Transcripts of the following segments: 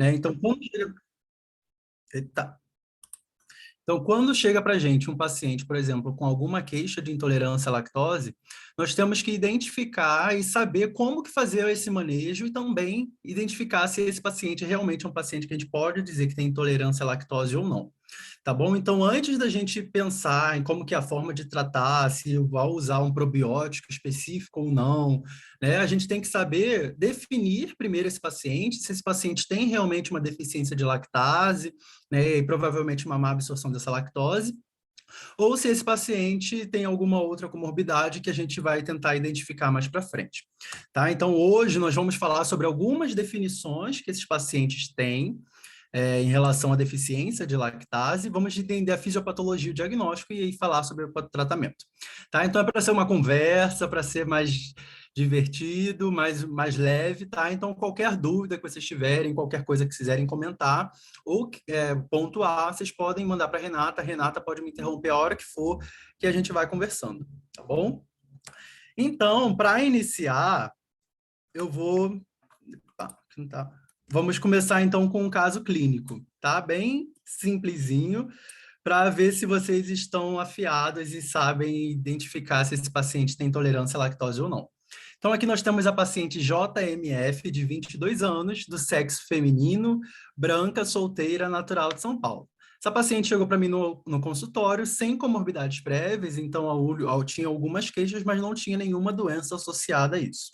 né? Eita. Então, quando chega para a gente um paciente, por exemplo, com alguma queixa de intolerância à lactose, nós temos que identificar e saber como que fazer esse manejo e também identificar se esse paciente realmente é um paciente que a gente pode dizer que tem intolerância à lactose ou não. Tá bom? Então, antes da gente pensar em como que é a forma de tratar, se vai usar um probiótico específico ou não, né? A gente tem que saber definir primeiro esse paciente, se esse paciente tem realmente uma deficiência de lactase, né? E provavelmente uma má absorção dessa lactose, ou se esse paciente tem alguma outra comorbidade que a gente vai tentar identificar mais para frente. Tá? Então, hoje nós vamos falar sobre algumas definições que esses pacientes têm, em relação à deficiência de lactase, vamos entender a fisiopatologia e o diagnóstico e aí falar sobre o tratamento. Tá? Então, é para ser uma conversa, para ser mais divertido, mais leve, tá? Então, qualquer dúvida que vocês tiverem, qualquer coisa que quiserem comentar ou pontuar, vocês podem mandar para a Renata pode me interromper a hora que for, que a gente vai conversando, tá bom? Então, para iniciar, eu vou... aqui não tá... Vamos começar, então, com um caso clínico, tá? Bem simplesinho, para ver se vocês estão afiados e sabem identificar se esse paciente tem intolerância à lactose ou não. Então, aqui nós temos a paciente JMF, de 22 anos, do sexo feminino, branca, solteira, natural de São Paulo. Essa paciente chegou para mim no consultório sem comorbidades prévias, então tinha algumas queixas, mas não tinha nenhuma doença associada a isso,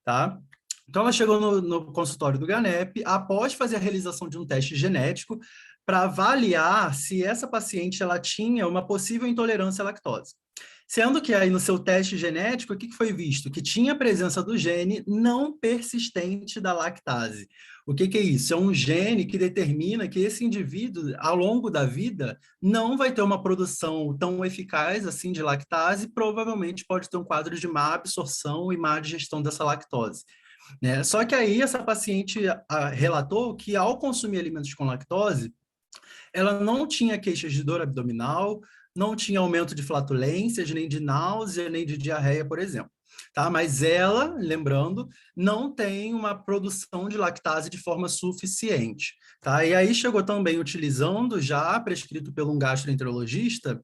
tá? Então, ela chegou no consultório do GANEP após fazer a realização de um teste genético para avaliar se essa paciente ela tinha uma possível intolerância à lactose. Sendo que aí no seu teste genético, o que foi visto? Que tinha a presença do gene não persistente da lactase. O que é isso? É um gene que determina que esse indivíduo, ao longo da vida, não vai ter uma produção tão eficaz assim de lactase, e provavelmente pode ter um quadro de má absorção e má digestão dessa lactose, né? Só que aí essa paciente relatou que ao consumir alimentos com lactose, ela não tinha queixas de dor abdominal, não tinha aumento de flatulências, nem de náusea, nem de diarreia, por exemplo. Tá? Mas ela, lembrando, não tem uma produção de lactase de forma suficiente. Tá? E aí chegou também utilizando, já prescrito por um gastroenterologista,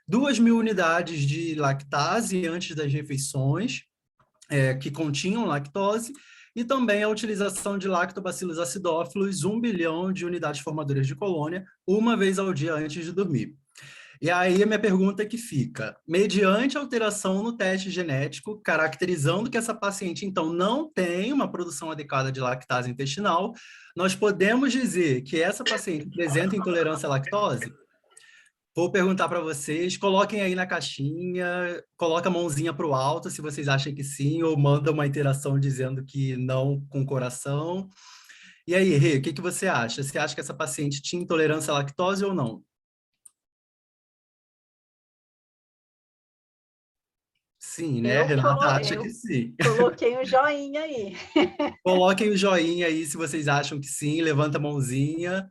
2.000 unidades de lactase antes das refeições, que continham lactose, e também a utilização de lactobacillus acidófilos, 1 bilhão de unidades formadoras de colônia, uma vez ao dia antes de dormir. E aí a minha pergunta é que fica, mediante alteração no teste genético, caracterizando que essa paciente, então, não tem uma produção adequada de lactase intestinal, nós podemos dizer que essa paciente apresenta intolerância à lactose? Vou perguntar para vocês, coloquem aí na caixinha, coloca a mãozinha para o alto se vocês acham que sim, ou manda uma interação dizendo que não com o coração. E aí, Rê, o que que você acha? Você acha que essa paciente tinha intolerância à lactose ou não? Sim, né? Renata acha que Eu sim. coloquei um joinha aí. Coloquem o joinha aí se vocês acham que sim, levanta a mãozinha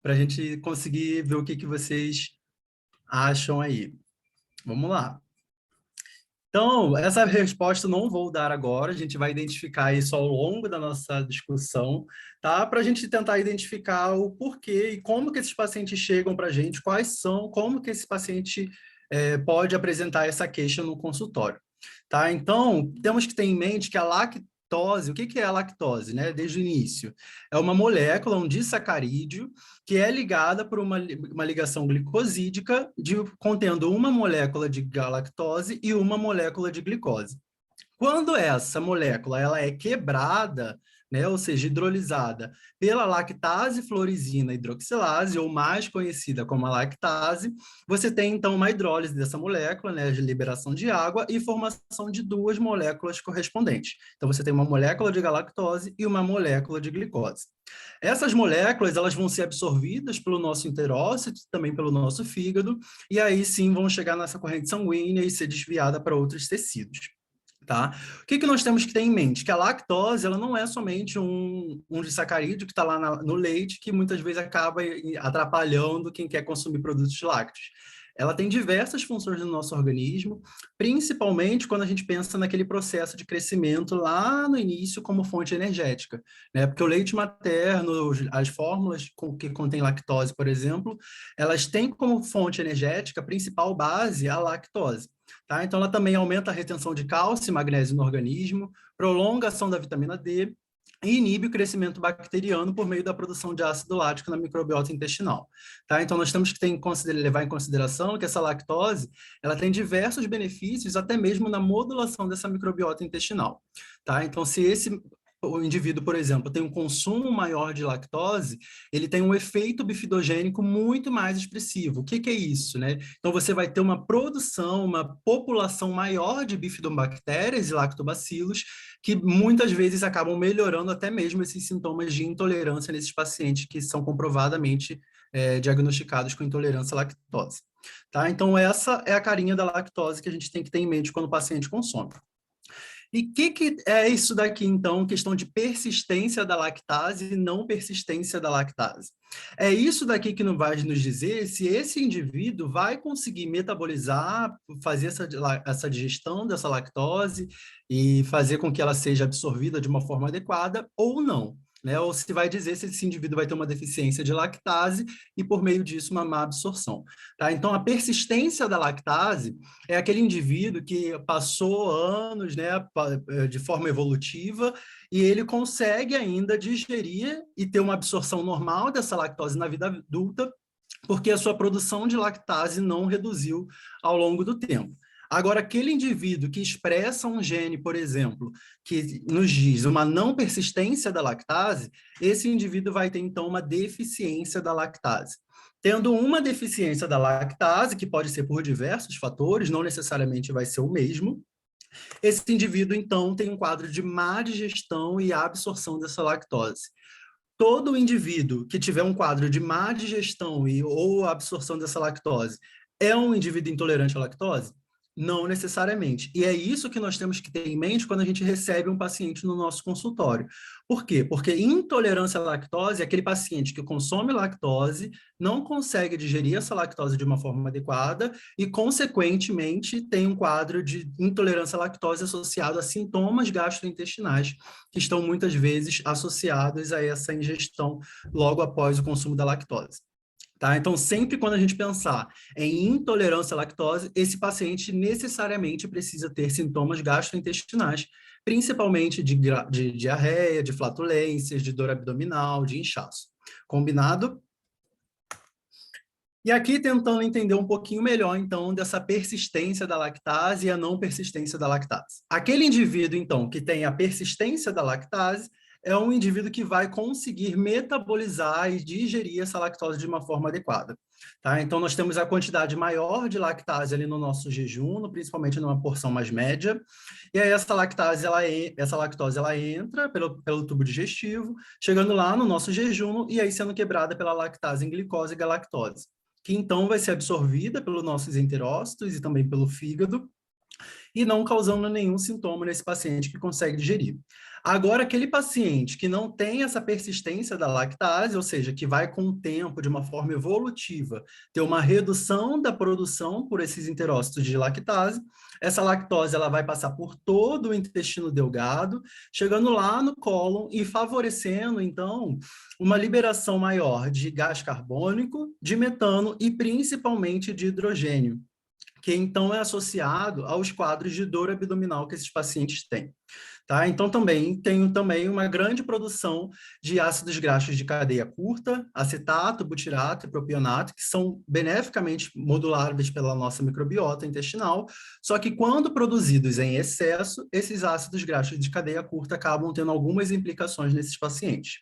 para a gente conseguir ver o que que vocês acham aí. Vamos lá. Então, essa resposta eu não vou dar agora, a gente vai identificar isso ao longo da nossa discussão, tá? Para a gente tentar identificar o porquê e como que esses pacientes chegam para a gente, quais são, como que esse paciente pode apresentar essa queixa no consultório, tá? Então, temos que ter em mente que a lactose, o que que é a lactose, né? Desde o início, é uma molécula, um disacarídeo, que é ligada por uma ligação glicosídica, contendo uma molécula de galactose e uma molécula de glicose. Quando essa molécula ela é quebrada, né, ou seja, hidrolisada pela lactase florizina hidroxilase, ou mais conhecida como a lactase, você tem então uma hidrólise dessa molécula, né, de liberação de água e formação de duas moléculas correspondentes. Então você tem uma molécula de galactose e uma molécula de glicose. Essas moléculas elas vão ser absorvidas pelo nosso enterócito, também pelo nosso fígado, e aí sim vão chegar nessa corrente sanguínea e ser desviada para outros tecidos. Tá? O que que nós temos que ter em mente? Que a lactose ela não é somente um disacarídeo que está lá no leite, que muitas vezes acaba atrapalhando quem quer consumir produtos lácteos. Ela tem diversas funções no nosso organismo, principalmente quando a gente pensa naquele processo de crescimento lá no início como fonte energética, né? Porque o leite materno, as fórmulas que contêm lactose, por exemplo, elas têm como fonte energética principal base a lactose. Tá? Então, ela também aumenta a retenção de cálcio e magnésio no organismo, prolonga a ação da vitamina D e inibe o crescimento bacteriano por meio da produção de ácido lático na microbiota intestinal. Tá? Então, nós temos que levar em consideração que essa lactose ela tem diversos benefícios, até mesmo na modulação dessa microbiota intestinal. Tá? Então, se o indivíduo, por exemplo, tem um consumo maior de lactose, ele tem um efeito bifidogênico muito mais expressivo. O que é isso, né? Então, você vai ter uma produção, uma população maior de bifidobactérias e lactobacilos, que muitas vezes acabam melhorando até mesmo esses sintomas de intolerância nesses pacientes que são comprovadamente diagnosticados com intolerância à lactose. Tá? Então, essa é a carinha da lactose que a gente tem que ter em mente quando o paciente consome. E o que é isso daqui, então, questão de persistência da lactase e não persistência da lactase? É isso daqui que não vai nos dizer se esse indivíduo vai conseguir metabolizar, fazer essa digestão dessa lactose e fazer com que ela seja absorvida de uma forma adequada ou não. Né? Ou se vai dizer se esse indivíduo vai ter uma deficiência de lactase e, por meio disso, uma má absorção. Tá? Então, a persistência da lactase é aquele indivíduo que passou anos, né, de forma evolutiva e ele consegue ainda digerir e ter uma absorção normal dessa lactose na vida adulta, porque a sua produção de lactase não reduziu ao longo do tempo. Agora, aquele indivíduo que expressa um gene, por exemplo, que nos diz uma não persistência da lactase, esse indivíduo vai ter, então, uma deficiência da lactase. Tendo uma deficiência da lactase, que pode ser por diversos fatores, não necessariamente vai ser o mesmo, esse indivíduo, então, tem um quadro de má digestão e absorção dessa lactose. Todo indivíduo que tiver um quadro de má digestão ou absorção dessa lactose é um indivíduo intolerante à lactose? Não necessariamente. E é isso que nós temos que ter em mente quando a gente recebe um paciente no nosso consultório. Por quê? Porque intolerância à lactose é aquele paciente que consome lactose, não consegue digerir essa lactose de uma forma adequada e, consequentemente, tem um quadro de intolerância à lactose associado a sintomas gastrointestinais, que estão muitas vezes associados a essa ingestão logo após o consumo da lactose. Tá? Então, sempre quando a gente pensar em intolerância à lactose, esse paciente necessariamente precisa ter sintomas gastrointestinais, principalmente de diarreia, de flatulências, de dor abdominal, de inchaço. Combinado? E aqui tentando entender um pouquinho melhor, então, dessa persistência da lactase e a não persistência da lactase. Aquele indivíduo, então, que tem a persistência da lactase, é um indivíduo que vai conseguir metabolizar e digerir essa lactose de uma forma adequada. Tá? Então, nós temos a quantidade maior de lactase ali no nosso jejum, principalmente numa porção mais média, e aí essa lactose, ela entra pelo tubo digestivo, chegando lá no nosso jejum e aí sendo quebrada pela lactase em glicose e galactose, que então vai ser absorvida pelos nossos enterócitos e também pelo fígado, e não causando nenhum sintoma nesse paciente que consegue digerir. Agora, aquele paciente que não tem essa persistência da lactase, ou seja, que vai com o tempo, de uma forma evolutiva, ter uma redução da produção por esses enterócitos de lactase, essa lactose ela vai passar por todo o intestino delgado, chegando lá no cólon e favorecendo, então, uma liberação maior de gás carbônico, de metano e principalmente de hidrogênio, que então é associado aos quadros de dor abdominal que esses pacientes têm. Tá? Então, tem também uma grande produção de ácidos graxos de cadeia curta, acetato, butirato e propionato, que são beneficamente moduláveis pela nossa microbiota intestinal, só que quando produzidos em excesso, esses ácidos graxos de cadeia curta acabam tendo algumas implicações nesses pacientes.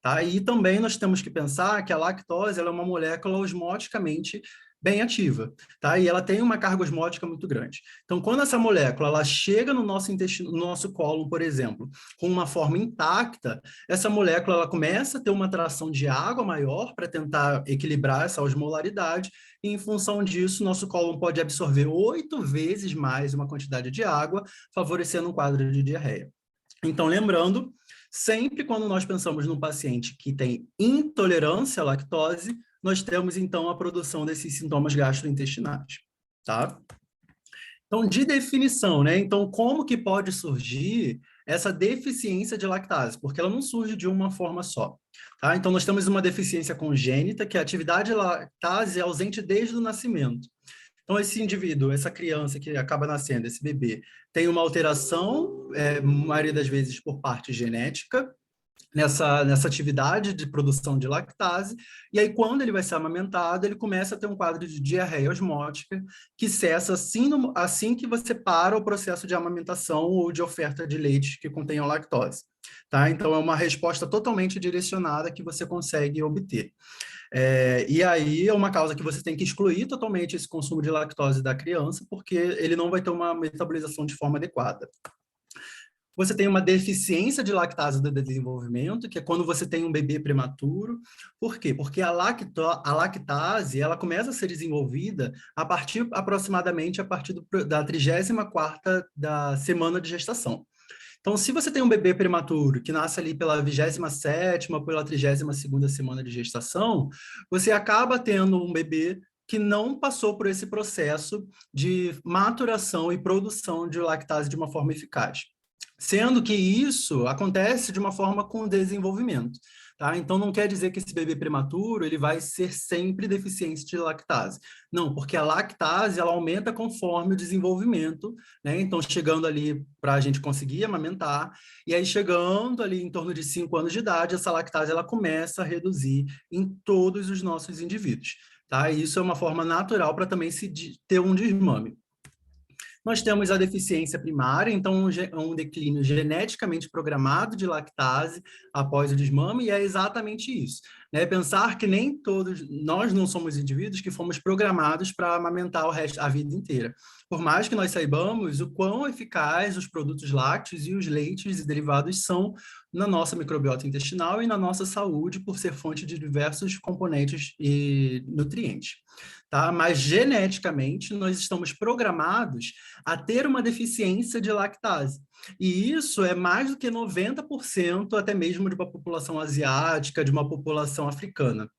Tá? E também nós temos que pensar que a lactose ela é uma molécula osmoticamente bem ativa, tá? E ela tem uma carga osmótica muito grande. Então, quando essa molécula ela chega no nosso intestino, no nosso cólon, por exemplo, com uma forma intacta, essa molécula ela começa a ter uma atração de água maior para tentar equilibrar essa osmolaridade, e em função disso, nosso cólon pode absorver 8 vezes mais uma quantidade de água, favorecendo um quadro de diarreia. Então, lembrando, sempre quando nós pensamos num paciente que tem intolerância à lactose, nós temos, então, a produção desses sintomas gastrointestinais, tá? Então, de definição, né? Então, como que pode surgir essa deficiência de lactase? Porque ela não surge de uma forma só, tá? Então, nós temos uma deficiência congênita, que é a atividade de lactase é ausente desde o nascimento. Então, esse indivíduo, essa criança que acaba nascendo, esse bebê, tem uma alteração, maioria das vezes por parte genética, nessa atividade de produção de lactase, e aí quando ele vai ser amamentado, ele começa a ter um quadro de diarreia osmótica, que cessa assim, assim que você para o processo de amamentação ou de oferta de leite que contenha lactose. Tá? Então, é uma resposta totalmente direcionada que você consegue obter. E aí é uma causa que você tem que excluir totalmente esse consumo de lactose da criança, porque ele não vai ter uma metabolização de forma adequada. Você tem uma deficiência de lactase do desenvolvimento, que é quando você tem um bebê prematuro. Por quê? Porque a lactase ela começa a ser desenvolvida aproximadamente a partir da 34ª da semana de gestação. Então, se você tem um bebê prematuro que nasce ali pela 27ª, pela 32ª semana de gestação, você acaba tendo um bebê que não passou por esse processo de maturação e produção de lactase de uma forma eficaz. Sendo que isso acontece de uma forma com desenvolvimento, tá? Então, não quer dizer que esse bebê prematuro ele vai ser sempre deficiente de lactase. Não, porque a lactase ela aumenta conforme o desenvolvimento, né? Então, chegando ali para a gente conseguir amamentar, e aí chegando ali em torno de 5 anos de idade, essa lactase ela começa a reduzir em todos os nossos indivíduos, tá? E isso é uma forma natural para também ter um desmame. Nós temos a deficiência primária, então um declínio geneticamente programado de lactase após o desmame, e é exatamente isso, né? Pensar que nem todos, nós não somos indivíduos que fomos programados para amamentar a vida inteira. Por mais que nós saibamos o quão eficaz os produtos lácteos e os leites e derivados são na nossa microbiota intestinal e na nossa saúde, por ser fonte de diversos componentes e nutrientes. Tá? Mas geneticamente nós estamos programados a ter uma deficiência de lactase. E isso é mais do que 90% até mesmo de uma população asiática, de uma população africana.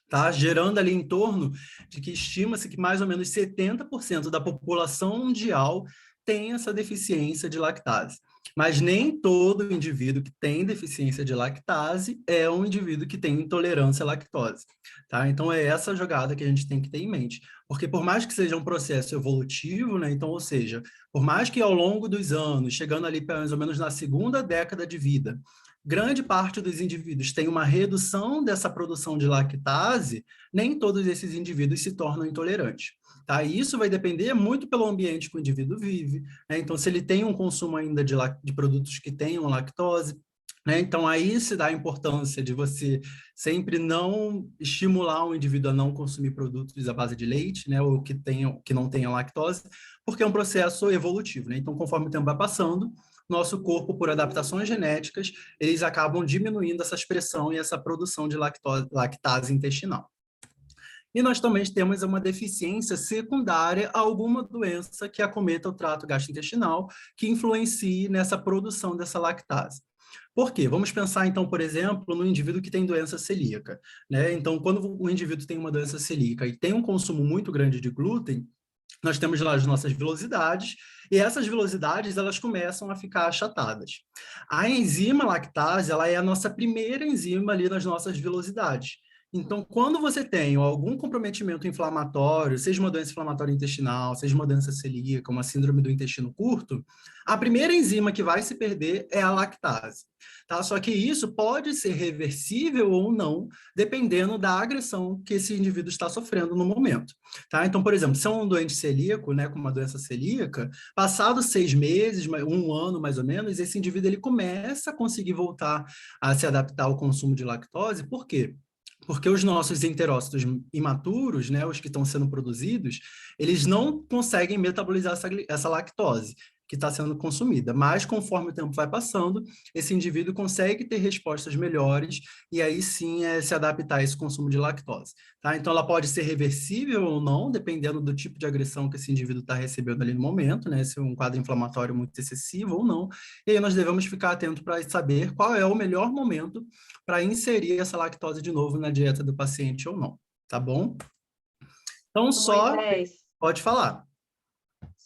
Tá? Gerando ali em torno de que estima-se que mais ou menos 70% da população mundial tem essa deficiência de lactase. Mas nem todo indivíduo que tem deficiência de lactase é um indivíduo que tem intolerância à lactose. Tá? Então, é essa jogada que a gente tem que ter em mente. Porque por mais que seja um processo evolutivo, né? Então, ou seja, por mais que ao longo dos anos, chegando ali mais ou menos na segunda década de vida, grande parte dos indivíduos tem uma redução dessa produção de lactase, nem todos esses indivíduos se tornam intolerantes. Tá? E isso vai depender muito pelo ambiente que o indivíduo vive, né? Então, se ele tem um consumo ainda de produtos que tenham lactose, né? Então, aí se dá a importância de você sempre não estimular o indivíduo a não consumir produtos à base de leite, né? Ou que não tenham lactose, porque é um processo evolutivo, né? Então, conforme o tempo vai passando, nosso corpo, por adaptações genéticas, eles acabam diminuindo essa expressão e essa produção de lactase intestinal. E nós também temos uma deficiência secundária a alguma doença que acometa o trato gastrointestinal, que influencie nessa produção dessa lactase. Por quê? Vamos pensar, então, por exemplo, no indivíduo que tem doença celíaca, né? Então, quando o indivíduo tem uma doença celíaca e tem um consumo muito grande de glúten, nós temos lá as nossas vilosidades, e essas vilosidades elas começam a ficar achatadas. A enzima lactase, ela é a nossa primeira enzima ali nas nossas vilosidades. Então, quando você tem algum comprometimento inflamatório, seja uma doença inflamatória intestinal, seja uma doença celíaca, uma síndrome do intestino curto, a primeira enzima que vai se perder é a lactase. Tá? Só que isso pode ser reversível ou não, dependendo da agressão que esse indivíduo está sofrendo no momento. Tá? Então, por exemplo, se é um doente celíaco, né, com uma doença celíaca, passados 6 meses, 1 ano mais ou menos, esse indivíduo ele começa a conseguir voltar a se adaptar ao consumo de lactose. Por quê? Porque os nossos enterócitos imaturos, né, os que estão sendo produzidos, eles não conseguem metabolizar essa lactose que está sendo consumida. Mas, conforme o tempo vai passando, esse indivíduo consegue ter respostas melhores e aí sim se adaptar a esse consumo de lactose. Tá? Então, ela pode ser reversível ou não, dependendo do tipo de agressão que esse indivíduo está recebendo ali no momento, né? Se é um quadro inflamatório muito excessivo ou não. E aí nós devemos ficar atentos para saber qual é o melhor momento para inserir essa lactose de novo na dieta do paciente ou não. tá bom? Então, Moisés, pode falar.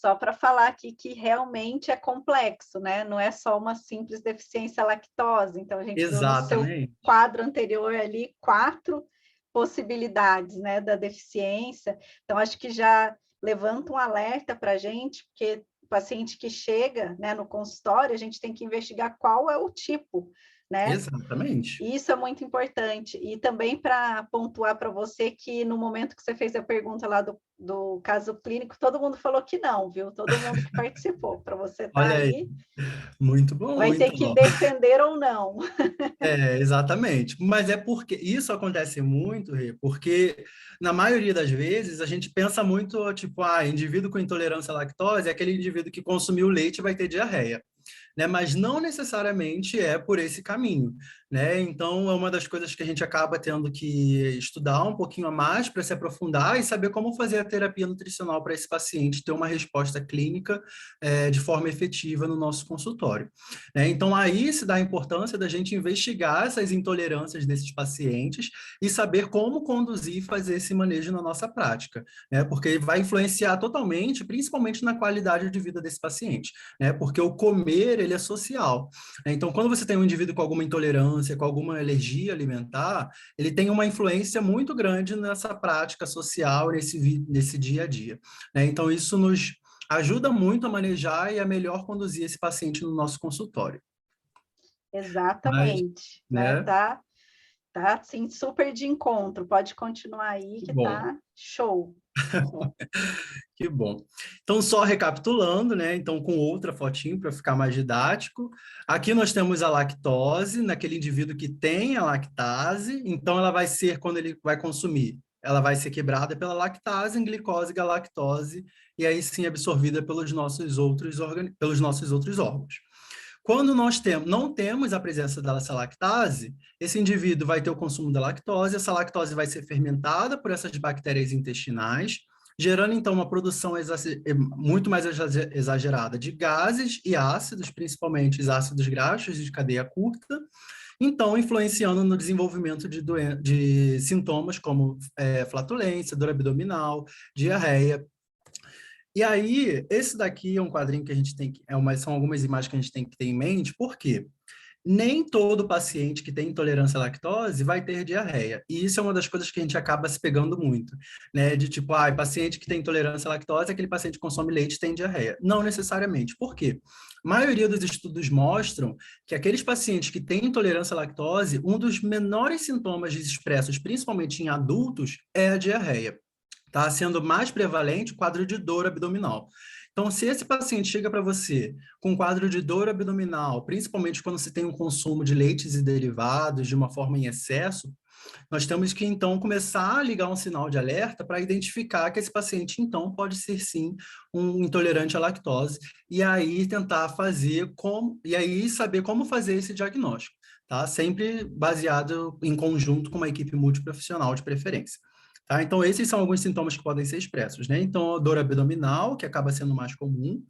só para falar aqui que realmente é complexo, né? Não é só uma simples deficiência à lactose. Então, a gente viu no seu Exatamente. quadro anterior ali 4 possibilidades, né, da deficiência. Então, acho que já levanta um alerta para a gente, porque o paciente que chega, né, no consultório, a gente tem que investigar qual é o tipo, né? Exatamente. Isso é muito importante. E também para pontuar para você que no momento que você fez a pergunta lá do caso clínico, todo mundo falou que não, viu? Todo mundo que participou. Para você estar Olha aí, aí, muito bom, vai ter muito que bom. defender ou não. Exatamente. Mas é porque isso acontece muito, Rê, porque na maioria das vezes a gente pensa muito, tipo, indivíduo com intolerância à lactose é aquele indivíduo que consumiu leite e vai ter diarreia, né? Mas não necessariamente é por esse caminho, né? Então, é uma das coisas que a gente acaba tendo que estudar um pouquinho a mais para se aprofundar e saber como fazer a terapia nutricional para esse paciente ter uma resposta clínica de forma efetiva no nosso consultório, né? Então, aí se dá a importância da gente investigar essas intolerâncias desses pacientes e saber como conduzir e fazer esse manejo na nossa prática, né? Porque vai influenciar totalmente, principalmente na qualidade de vida desse paciente, né? Porque o comer, ele é social. Então, quando você tem um indivíduo com alguma intolerância, com alguma alergia alimentar, ele tem uma influência muito grande nessa prática social, nesse dia a dia, né? Então, isso nos ajuda muito a manejar e a melhor conduzir esse paciente no nosso consultório. Mas, Exatamente, né? né? Tá assim, super de encontro. Pode continuar aí Que que bom. tá show. Que bom. Então, só recapitulando, né? Então, com outra fotinho para ficar mais didático. Aqui nós temos a lactose, naquele indivíduo que tem a lactase. Então, ela vai ser, quando ele vai consumir, ela vai ser quebrada pela lactase em glicose e galactose, e aí sim absorvida pelos nossos outros órgãos. Quando não temos a presença dessa lactase, esse indivíduo vai ter o consumo da lactose, essa lactose vai ser fermentada por essas bactérias intestinais, gerando então uma produção muito mais exagerada de gases e ácidos, principalmente os ácidos graxos de cadeia curta, então influenciando no desenvolvimento de sintomas como flatulência, dor abdominal, diarreia. E aí, esse daqui é um quadrinho que a gente tem que, são algumas imagens que a gente tem que ter em mente, por quê? Nem todo paciente que tem intolerância à lactose vai ter diarreia. E isso é uma das coisas que a gente acaba se pegando muito, né? De tipo, paciente que tem intolerância à lactose, aquele paciente que consome leite tem diarreia. Não necessariamente. Por quê? A maioria dos estudos mostram que aqueles pacientes que têm intolerância à lactose, um dos menores sintomas expressos, principalmente em adultos, é a diarreia. Tá sendo mais prevalente o quadro de dor abdominal. Então, se esse paciente chega para você com quadro de dor abdominal, principalmente quando você tem um consumo de leites e derivados de uma forma em excesso, nós temos que, então, começar a ligar um sinal de alerta para identificar que esse paciente, então, pode ser, sim, um intolerante à lactose, e aí tentar e aí saber como fazer esse diagnóstico, tá? Sempre baseado em conjunto com uma equipe multiprofissional de preferência. Tá? Então, esses são alguns sintomas que podem ser expressos, né? Então, dor abdominal, que acaba sendo mais comum,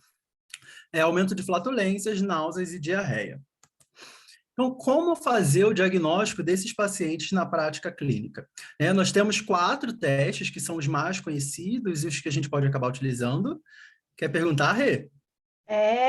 aumento de flatulências, náuseas e diarreia. Então, como fazer o diagnóstico desses pacientes na prática clínica? Nós temos 4 testes que são os mais conhecidos e os que a gente pode acabar utilizando. Quer perguntar, Rê?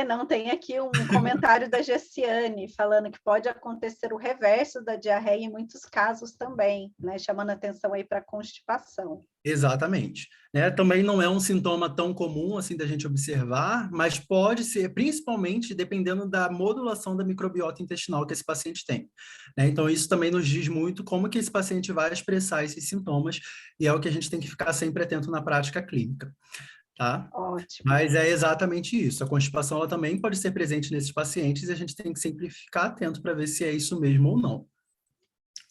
Não tem aqui um comentário da Gessiane falando que pode acontecer o reverso da diarreia em muitos casos também, né? Chamando atenção aí para constipação. Exatamente. Né? Também não é um sintoma tão comum assim da gente observar, mas pode ser, principalmente dependendo da modulação da microbiota intestinal que esse paciente tem. Né? Então, isso também nos diz muito como que esse paciente vai expressar esses sintomas, e é o que a gente tem que ficar sempre atento na prática clínica. Tá? Ótimo. Mas é exatamente isso. A constipação ela também pode ser presente nesses pacientes e a gente tem que sempre ficar atento para ver se é isso mesmo ou não.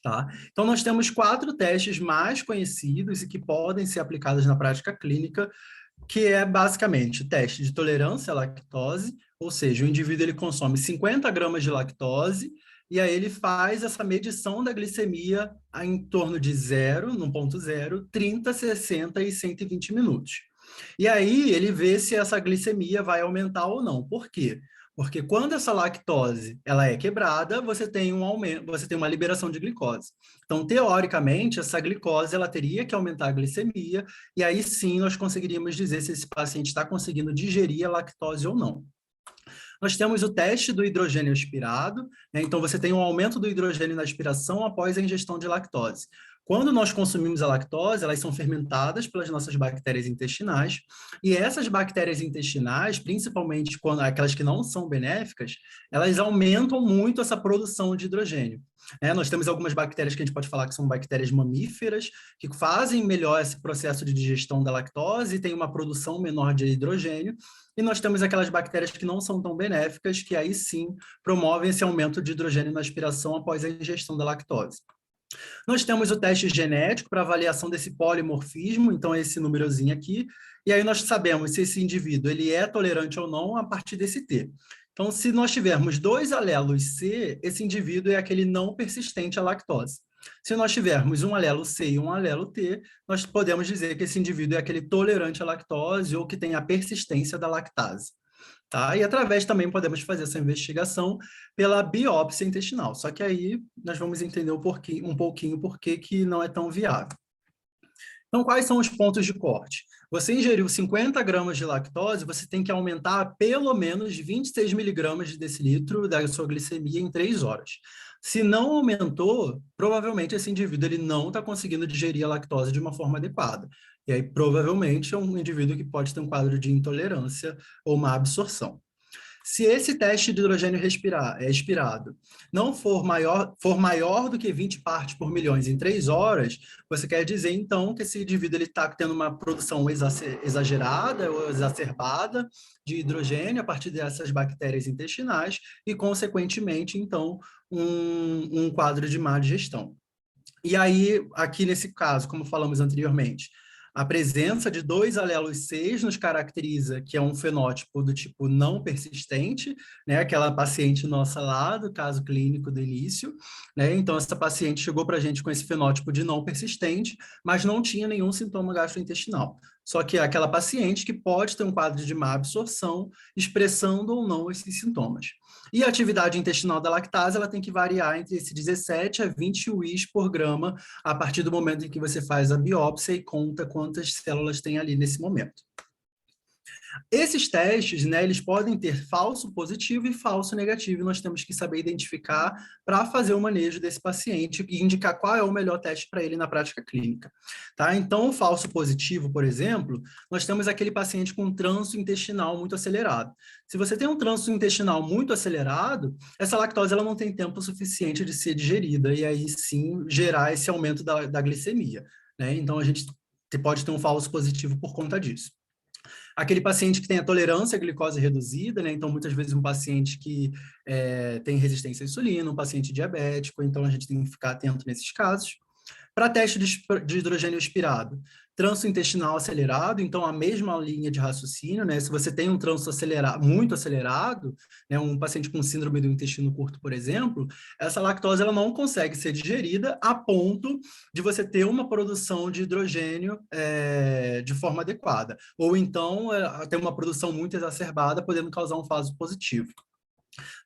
Tá? Então, nós temos 4 testes mais conhecidos e que podem ser aplicados na prática clínica, que é basicamente o teste de tolerância à lactose, ou seja, o indivíduo ele consome 50 gramas de lactose e aí ele faz essa medição da glicemia em torno de 0, no ponto 0, 30, 60 e 120 minutos. E aí ele vê se essa glicemia vai aumentar ou não. Por quê? Porque quando essa lactose ela é quebrada, você tem um aumento, você tem uma liberação de glicose. Então, teoricamente, essa glicose ela teria que aumentar a glicemia, e aí sim nós conseguiríamos dizer se esse paciente está conseguindo digerir a lactose ou não. Nós temos o teste do hidrogênio aspirado, né? Então você tem um aumento do hidrogênio na aspiração após a ingestão de lactose. Quando nós consumimos a lactose, elas são fermentadas pelas nossas bactérias intestinais, e essas bactérias intestinais, principalmente quando aquelas que não são benéficas, elas aumentam muito essa produção de hidrogênio. Nós temos algumas bactérias que a gente pode falar que são bactérias mamíferas, que fazem melhor esse processo de digestão da lactose e tem uma produção menor de hidrogênio, e nós temos aquelas bactérias que não são tão benéficas, que aí sim promovem esse aumento de hidrogênio na aspiração após a ingestão da lactose. Nós temos o teste genético para avaliação desse polimorfismo, então esse númerozinho aqui, e aí nós sabemos se esse indivíduo ele é tolerante ou não a partir desse T. Então, se nós tivermos 2 alelos C, esse indivíduo é aquele não persistente à lactose. Se nós tivermos um alelo C e um alelo T, nós podemos dizer que esse indivíduo é aquele tolerante à lactose ou que tem a persistência da lactase. Tá? E através também podemos fazer essa investigação pela biópsia intestinal. Só que aí nós vamos entender um pouquinho por que não é tão viável. Então, quais são os pontos de corte? Você ingeriu 50 gramas de lactose, você tem que aumentar pelo menos 26 miligramas de decilitro da sua glicemia em 3 horas. Se não aumentou, provavelmente esse indivíduo ele não está conseguindo digerir a lactose de uma forma adequada. E aí, provavelmente, é um indivíduo que pode ter um quadro de intolerância ou má absorção. Se esse teste de hidrogênio expirado não for maior do que 20 partes por milhões em 3 horas, você quer dizer, então, que esse indivíduo está tendo uma produção exagerada ou exacerbada de hidrogênio a partir dessas bactérias intestinais e, consequentemente, então, um quadro de má digestão. E aí, aqui nesse caso, como falamos anteriormente, a presença de 2 alelos C nos caracteriza que é um fenótipo do tipo não persistente, né? Aquela paciente nossa lá do caso clínico do início, né? Então, essa paciente chegou para a gente com esse fenótipo de não persistente, mas não tinha nenhum sintoma gastrointestinal. Só que é aquela paciente que pode ter um quadro de má absorção, expressando ou não esses sintomas. E a atividade intestinal da lactase, ela tem que variar entre esse 17 a 20 UIs por grama, a partir do momento em que você faz a biópsia e conta quantas células tem ali nesse momento. Esses testes, né, eles podem ter falso positivo e falso negativo, e nós temos que saber identificar para fazer o manejo desse paciente e indicar qual é o melhor teste para ele na prática clínica. Tá? Então, o falso positivo, por exemplo, nós temos aquele paciente com trânsito intestinal muito acelerado. Se você tem um trânsito intestinal muito acelerado, essa lactose ela não tem tempo suficiente de ser digerida, e aí sim gerar esse aumento da glicemia. Né? Então, a gente pode ter um falso positivo por conta disso. Aquele paciente que tem a tolerância à glicose reduzida, né? Então, muitas vezes um paciente que tem resistência à insulina, um paciente diabético, então a gente tem que ficar atento nesses casos. Para teste de hidrogênio expirado, trânsito intestinal acelerado, então a mesma linha de raciocínio, né? Se você tem um trânsito muito acelerado, né? Um paciente com síndrome do intestino curto, por exemplo, essa lactose ela não consegue ser digerida a ponto de você ter uma produção de hidrogênio de forma adequada. Ou então ter uma produção muito exacerbada, podendo causar um falso positivo.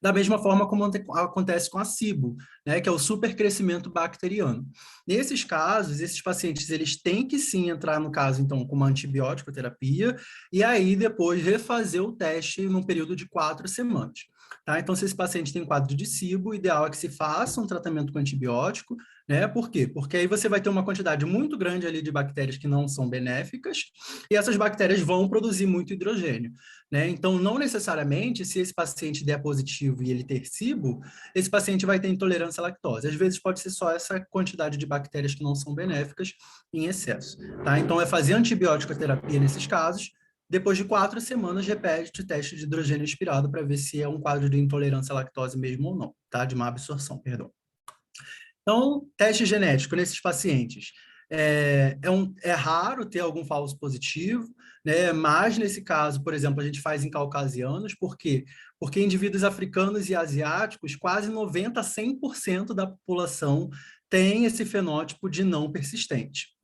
Da mesma forma como acontece com a SIBO, né, que é o supercrescimento bacteriano. Nesses casos, esses pacientes eles têm que sim entrar no caso, então, com uma antibiótico terapia, e aí depois refazer o teste num período de 4 semanas. Tá? Então, se esse paciente tem quadro de SIBO, o ideal é que se faça um tratamento com antibiótico, né? Por quê? Porque aí você vai ter uma quantidade muito grande ali de bactérias que não são benéficas, e essas bactérias vão produzir muito hidrogênio. Né? Então, não necessariamente, se esse paciente der positivo e ele ter SIBO, esse paciente vai ter intolerância à lactose. Às vezes pode ser só essa quantidade de bactérias que não são benéficas em excesso. Tá? Então, é fazer antibiótico terapia nesses casos. Depois de 4 semanas, repete o teste de hidrogênio expirado para ver se é um quadro de intolerância à lactose mesmo ou não, tá? De má absorção, perdão. Então, teste genético nesses pacientes. É raro ter algum falso positivo, né? Mas nesse caso, por exemplo, a gente faz em caucasianos, por quê? Porque indivíduos africanos e asiáticos, quase 90% a 100% da população tem esse fenótipo de não persistente.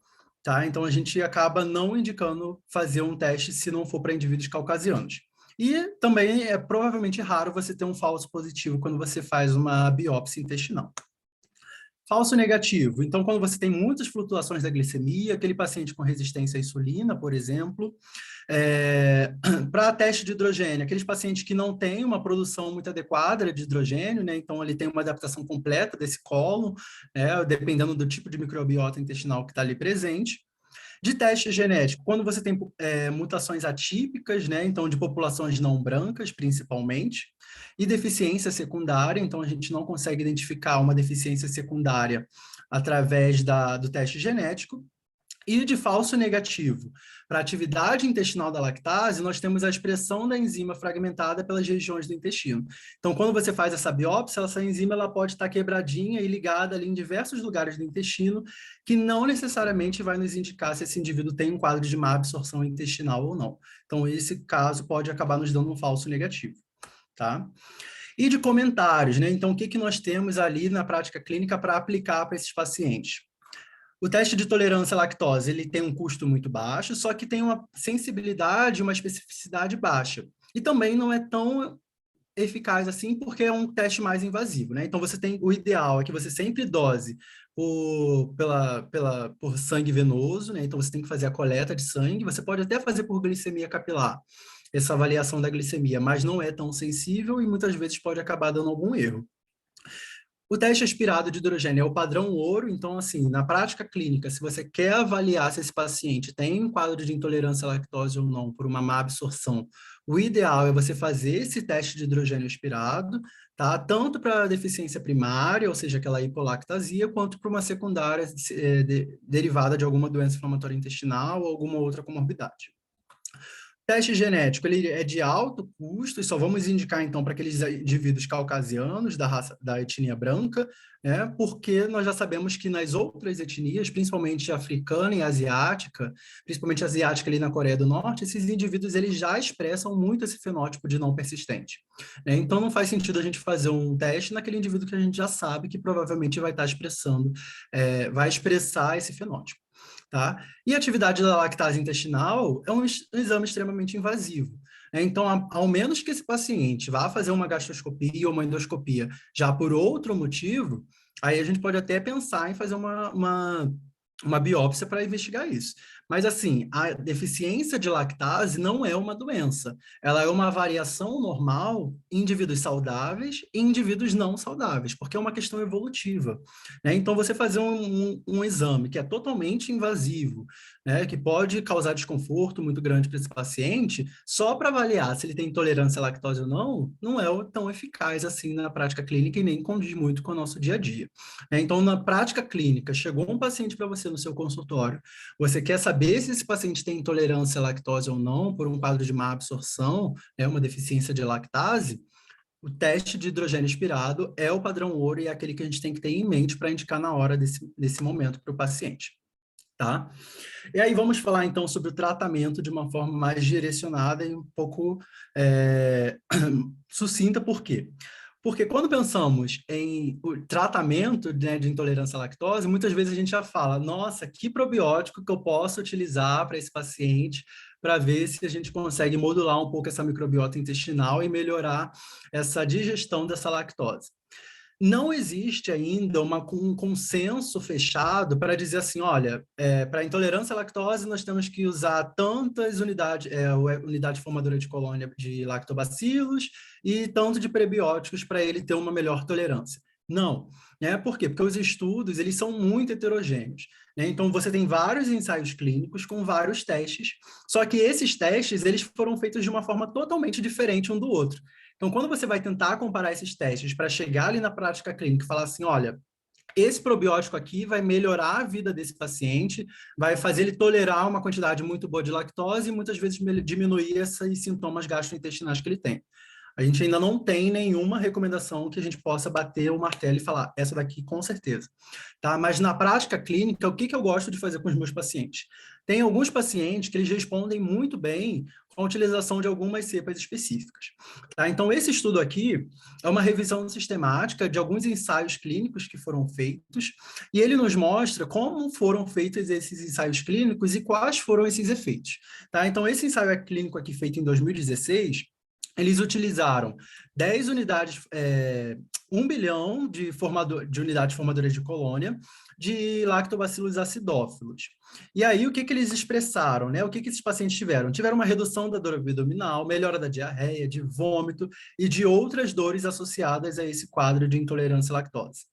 Tá? Então, a gente acaba não indicando fazer um teste se não for para indivíduos caucasianos. E também é provavelmente raro você ter um falso positivo quando você faz uma biópsia intestinal. Falso negativo. Então, quando você tem muitas flutuações da glicemia, aquele paciente com resistência à insulina, por exemplo, para teste de hidrogênio, aqueles pacientes que não têm uma produção muito adequada de hidrogênio, né? Então ele tem uma adaptação completa desse cólon, né? Dependendo do tipo de microbiota intestinal que está ali presente. De teste genético, quando você tem mutações atípicas, né? Então de populações não brancas, principalmente, e deficiência secundária, então a gente não consegue identificar uma deficiência secundária através do teste genético. E de falso negativo, para a atividade intestinal da lactase, nós temos a expressão da enzima fragmentada pelas regiões do intestino. Então, quando você faz essa biópsia, essa enzima ela pode estar quebradinha e ligada ali em diversos lugares do intestino, que não necessariamente vai nos indicar se esse indivíduo tem um quadro de má absorção intestinal ou não. Então, esse caso pode acabar nos dando um falso negativo, tá? E de comentários, né? Então, o que nós temos ali na prática clínica para aplicar para esses pacientes? O teste de tolerância à lactose, ele tem um custo muito baixo, só que tem uma sensibilidade, uma especificidade baixa. E também não é tão eficaz assim, porque é um teste mais invasivo, né? Então, o ideal é que você sempre dose por sangue venoso, né? Então, você tem que fazer a coleta de sangue, você pode até fazer por glicemia capilar, essa avaliação da glicemia, mas não é tão sensível e muitas vezes pode acabar dando algum erro. O teste aspirado de hidrogênio é o padrão ouro, então, assim, na prática clínica, se você quer avaliar se esse paciente tem um quadro de intolerância à lactose ou não por uma má absorção, o ideal é você fazer esse teste de hidrogênio aspirado, tá? Tanto para deficiência primária, ou seja, aquela hipolactasia, quanto para uma secundária derivada de alguma doença inflamatória intestinal ou alguma outra comorbidade. Teste genético, ele é de alto custo e só vamos indicar, então, para aqueles indivíduos caucasianos da etnia branca, né? Porque nós já sabemos que nas outras etnias, principalmente africana e asiática, principalmente asiática ali na Coreia do Norte, esses indivíduos eles já expressam muito esse fenótipo de não persistente, né? Então, não faz sentido a gente fazer um teste naquele indivíduo que a gente já sabe que provavelmente vai estar vai expressar esse fenótipo. Tá? E a atividade da lactase intestinal é um exame extremamente invasivo, né? Então, ao menos que esse paciente vá fazer uma gastroscopia ou uma endoscopia já por outro motivo, aí a gente pode até pensar em fazer uma biópsia para investigar isso. Mas, assim, a deficiência de lactase não é uma doença. Ela é uma variação normal em indivíduos saudáveis e indivíduos não saudáveis, porque é uma questão evolutiva, né? Então, você fazer um exame que é totalmente invasivo, né, que pode causar desconforto muito grande para esse paciente, só para avaliar se ele tem intolerância à lactose ou não, não é tão eficaz assim na prática clínica e nem condiz muito com o nosso dia a dia, né? Então, na prática clínica, chegou um paciente para você no seu consultório, você quer saber se esse paciente tem intolerância à lactose ou não, por um quadro de má absorção, uma deficiência de lactase, o teste de hidrogênio aspirado é o padrão ouro e é aquele que a gente tem que ter em mente para indicar na hora desse momento para o paciente, tá? E aí vamos falar, então, sobre o tratamento de uma forma mais direcionada e um pouco sucinta, por quê? Porque quando pensamos em o tratamento, né, de intolerância à lactose, muitas vezes a gente já fala, nossa, que probiótico que eu posso utilizar para esse paciente para ver se a gente consegue modular um pouco essa microbiota intestinal e melhorar essa digestão dessa lactose. Não existe ainda um consenso fechado para dizer assim, olha, para intolerância à lactose nós temos que usar tantas unidade formadora de colônia de lactobacilos e tanto de prebióticos para ele ter uma melhor tolerância. Não, né? Por quê? Porque os estudos eles são muito heterogêneos, né? Então você tem vários ensaios clínicos com vários testes, só que esses testes eles foram feitos de uma forma totalmente diferente um do outro. Então, quando você vai tentar comparar esses testes para chegar ali na prática clínica e falar assim, olha, esse probiótico aqui vai melhorar a vida desse paciente, vai fazer ele tolerar uma quantidade muito boa de lactose e muitas vezes diminuir esses sintomas gastrointestinais que ele tem. A gente ainda não tem nenhuma recomendação que a gente possa bater o martelo e falar, essa daqui com certeza, tá? Mas na prática clínica, o que eu gosto de fazer com os meus pacientes? Tem alguns pacientes que eles respondem muito bem com a utilização de algumas cepas específicas, tá? Então, esse estudo aqui é uma revisão sistemática de alguns ensaios clínicos que foram feitos, e ele nos mostra como foram feitos esses ensaios clínicos e quais foram esses efeitos, tá? Então, esse ensaio clínico aqui feito em 2016, eles utilizaram 10 unidades, 1 bilhão de unidades formadoras de colônia de lactobacillus acidófilos. E aí, o que que eles expressaram, né? O que que esses pacientes tiveram? Tiveram uma redução da dor abdominal, melhora da diarreia, de vômito e de outras dores associadas a esse quadro de intolerância à lactose.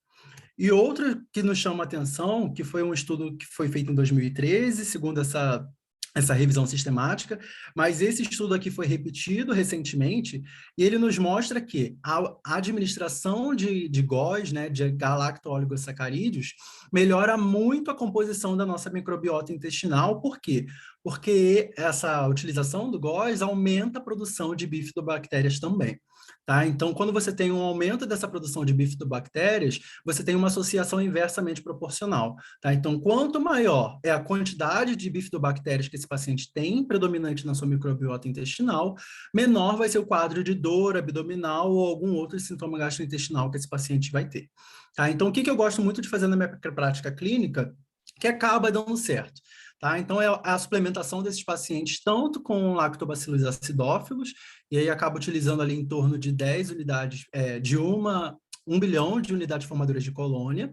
E outro que nos chama a atenção, que foi um estudo que foi feito em 2013, segundo essa revisão sistemática, mas esse estudo aqui foi repetido recentemente, e ele nos mostra que a administração de GOS, né, de galacto-oligosacarídeos, melhora muito a composição da nossa microbiota intestinal. Por quê? Porque essa utilização do GOS aumenta a produção de bifidobactérias também. Tá? Então, quando você tem um aumento dessa produção de bifidobactérias, você tem uma associação inversamente proporcional. Tá? Então, quanto maior é a quantidade de bifidobactérias que esse paciente tem predominante na sua microbiota intestinal, menor vai ser o quadro de dor abdominal ou algum outro sintoma gastrointestinal que esse paciente vai ter. Tá? Então, o que eu gosto muito de fazer na minha prática clínica, que acaba dando certo. Tá? Então, é a suplementação desses pacientes tanto com lactobacillus acidófilos, e aí acaba utilizando ali em torno de 10 unidades, de 1 bilhão de unidades formadoras de colônia,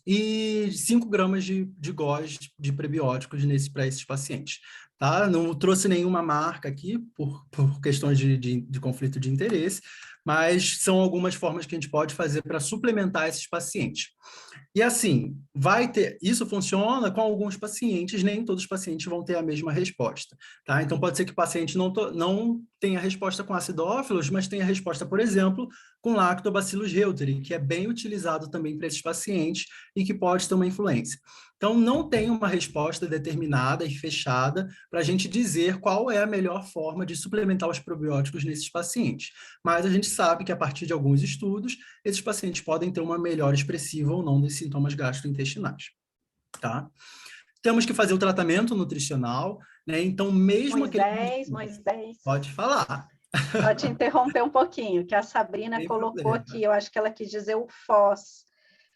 e 5 gramas de GOS de prebióticos para esses pacientes. Tá? Não trouxe nenhuma marca aqui por questões de conflito de interesse, mas são algumas formas que a gente pode fazer para suplementar esses pacientes. E assim, isso funciona com alguns pacientes, nem todos os pacientes vão ter a mesma resposta, tá? Então pode ser que o paciente não tenha resposta com acidófilos, mas tenha resposta, por exemplo, com lactobacillus reuteri, que é bem utilizado também para esses pacientes e que pode ter uma influência. Então, não tem uma resposta determinada e fechada para a gente dizer qual é a melhor forma de suplementar os probióticos nesses pacientes. Mas a gente sabe que, a partir de alguns estudos, esses pacientes podem ter uma melhora expressiva ou não dos sintomas gastrointestinais. Tá? Temos que fazer o tratamento nutricional, né? Então, mesmo Moisés. Pode falar. Só te interromper um pouquinho, que a Sabrina Sem colocou problema. aqui, eu acho que ela quis dizer o FOS.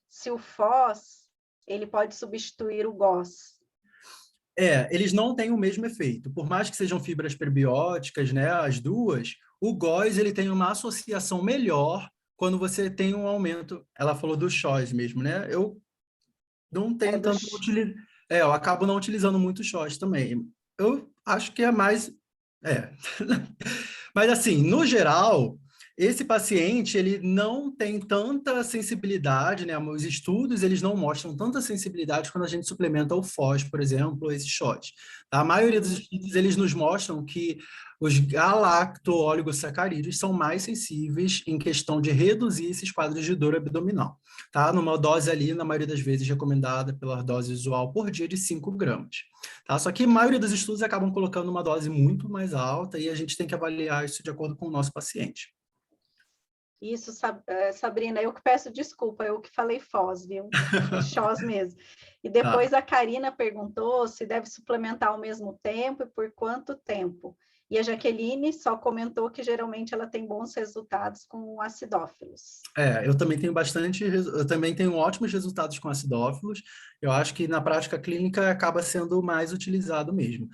Se o FOS, ele pode substituir o GOS. Eles não têm o mesmo efeito. Por mais que sejam fibras prebióticas, né, as duas, o GOS ele tem uma associação melhor quando você tem um aumento. Ela falou do CHOS mesmo, né? Eu não tenho tanto eu acabo não utilizando muito CHOS também. Eu acho que é mais Mas assim, no geral, esse paciente ele não tem tanta sensibilidade, né? Os estudos eles não mostram tanta sensibilidade quando a gente suplementa o FOS, por exemplo, ou esse shot. A maioria dos estudos eles nos mostram que os galacto-oligosacarídeos são mais sensíveis em questão de reduzir esses quadros de dor abdominal, tá? Numa dose ali, na maioria das vezes, recomendada pela dose usual por dia de 5 gramas. Tá? Só que a maioria dos estudos acabam colocando uma dose muito mais alta e a gente tem que avaliar isso de acordo com o nosso paciente. Isso, Sabrina, eu que peço desculpa, eu que falei FOS, viu? É CHOS mesmo. E depois a Karina perguntou se deve suplementar ao mesmo tempo e por quanto tempo. E a Jaqueline só comentou que geralmente ela tem bons resultados com acidófilos. Eu também tenho ótimos resultados com acidófilos. Eu acho que na prática clínica acaba sendo mais utilizado mesmo.